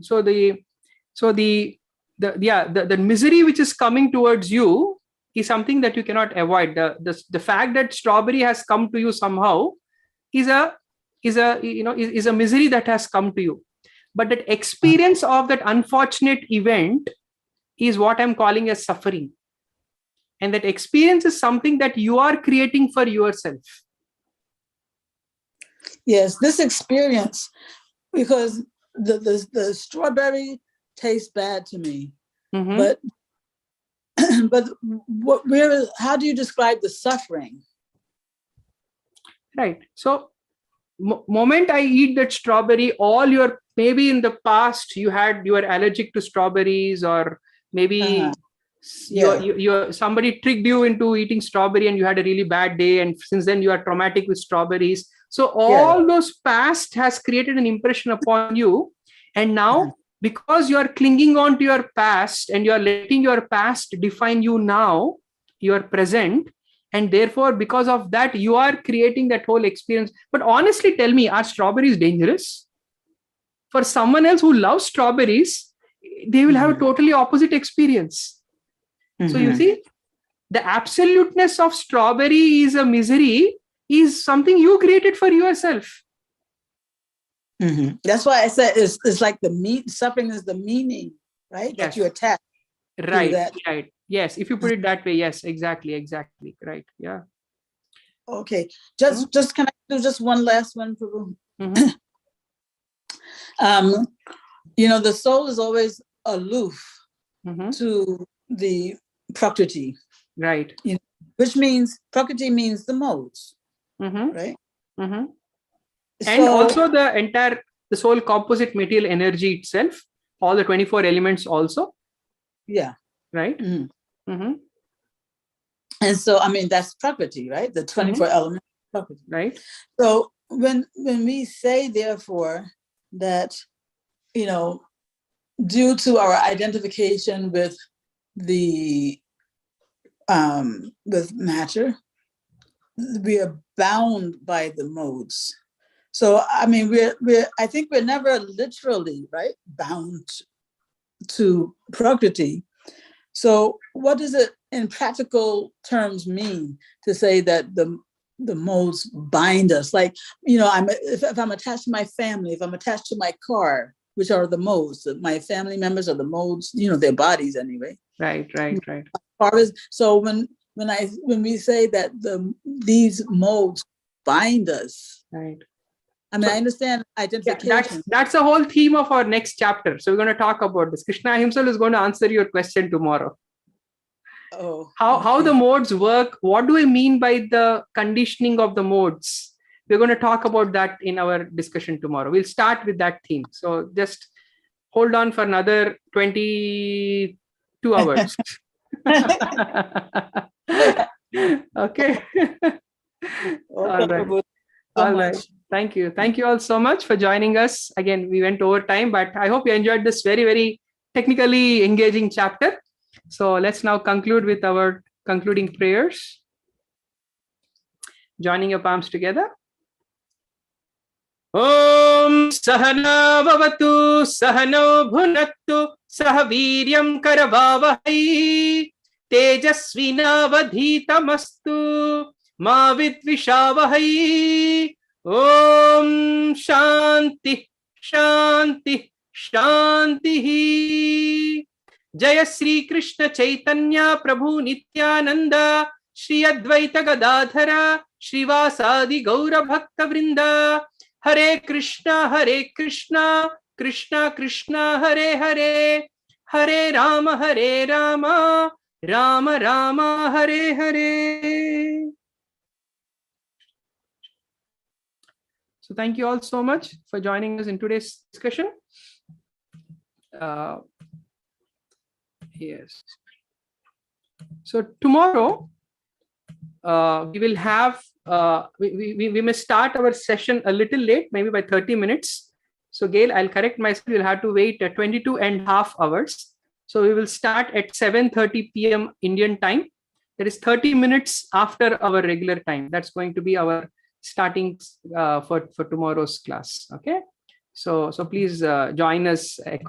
misery which is coming towards you is something that you cannot avoid. The fact that strawberry has come to you somehow is a is a misery that has come to you. But that experience of that unfortunate event is what I'm calling as suffering. And that experience is something that you are creating for yourself. Yes, this experience, because the strawberry tastes bad to me, but how do you describe the suffering? Right. So moment I eat that strawberry, maybe in the past you were allergic to strawberries, or maybe somebody tricked you into eating strawberry and you had a really bad day, and since then you are traumatic with strawberries. So all those past has created an impression upon you, and now because you are clinging on to your past and you are letting your past define you now, your present, and therefore because of that you are creating that whole experience. But honestly, tell me, are strawberries dangerous? For someone else who loves strawberries, they will have a totally opposite experience. So you see, the absoluteness of strawberry is a misery, is something you created for yourself. That's why I said it's like suffering is the meaning, right? Yes. That you attach. Right. Yes. If you put it that way, yes, exactly. Right. Yeah. Okay. Just can I do just one last one, Prabhu? The soul is always aloof to the Prakriti. Right. Which means Prakriti means the modes. Right. And also the soul composite material energy itself, all the 24 elements also. Yeah. Right. And so, that's Prakriti, right? The 24 elements of Prakriti. Right. So when we say, therefore, that, due to our identification with the with matter, we are bound by the modes. So I think we're never literally, right, bound to Prakriti. So what does it in practical terms mean to say that the modes bind us? Like, if I'm attached to my family, if I'm attached to my car, which are the modes, my family members are the modes, their bodies anyway. Right. So when we say that these modes bind us, right. I understand identification. That's the whole theme of our next chapter. So we're going to talk about this. Krishna himself is going to answer your question tomorrow. How the modes work. What do I mean by the conditioning of the modes? We're going to talk about that in our discussion tomorrow. We'll start with that theme. So just hold on for another 22 hours. Okay. All right. Thank you all so much for joining us. Again, we went over time, but I hope you enjoyed this very, very technically engaging chapter. So let's now conclude with our concluding prayers. Joining your palms together. Om Sahana Vavatu Sahano Bhunattu Sahaviryam Karavavahai Tejasvinavadhitamastu Ma Vidvishavahai. Om Shanti Shanti Shanti. Jaya Sri Krishna Chaitanya Prabhu Nityananda Shri Advaita Gadadhara Shrivasadi Gaura Bhakta Vrinda. Hare Krishna Krishna Krishna Hare Hare Hare Rama Rama Rama Hare Hare. So thank you all so much for joining us in today's discussion. Yes. So tomorrow we will have we may start our session a little late, maybe by 30 minutes. So Gail, I'll correct myself. You'll have to wait 22.5 hours. So we will start at 7:30 p.m. Indian time. That is 30 minutes after our regular time. That's going to be our starting for tomorrow's class. Okay. So please join us accordingly.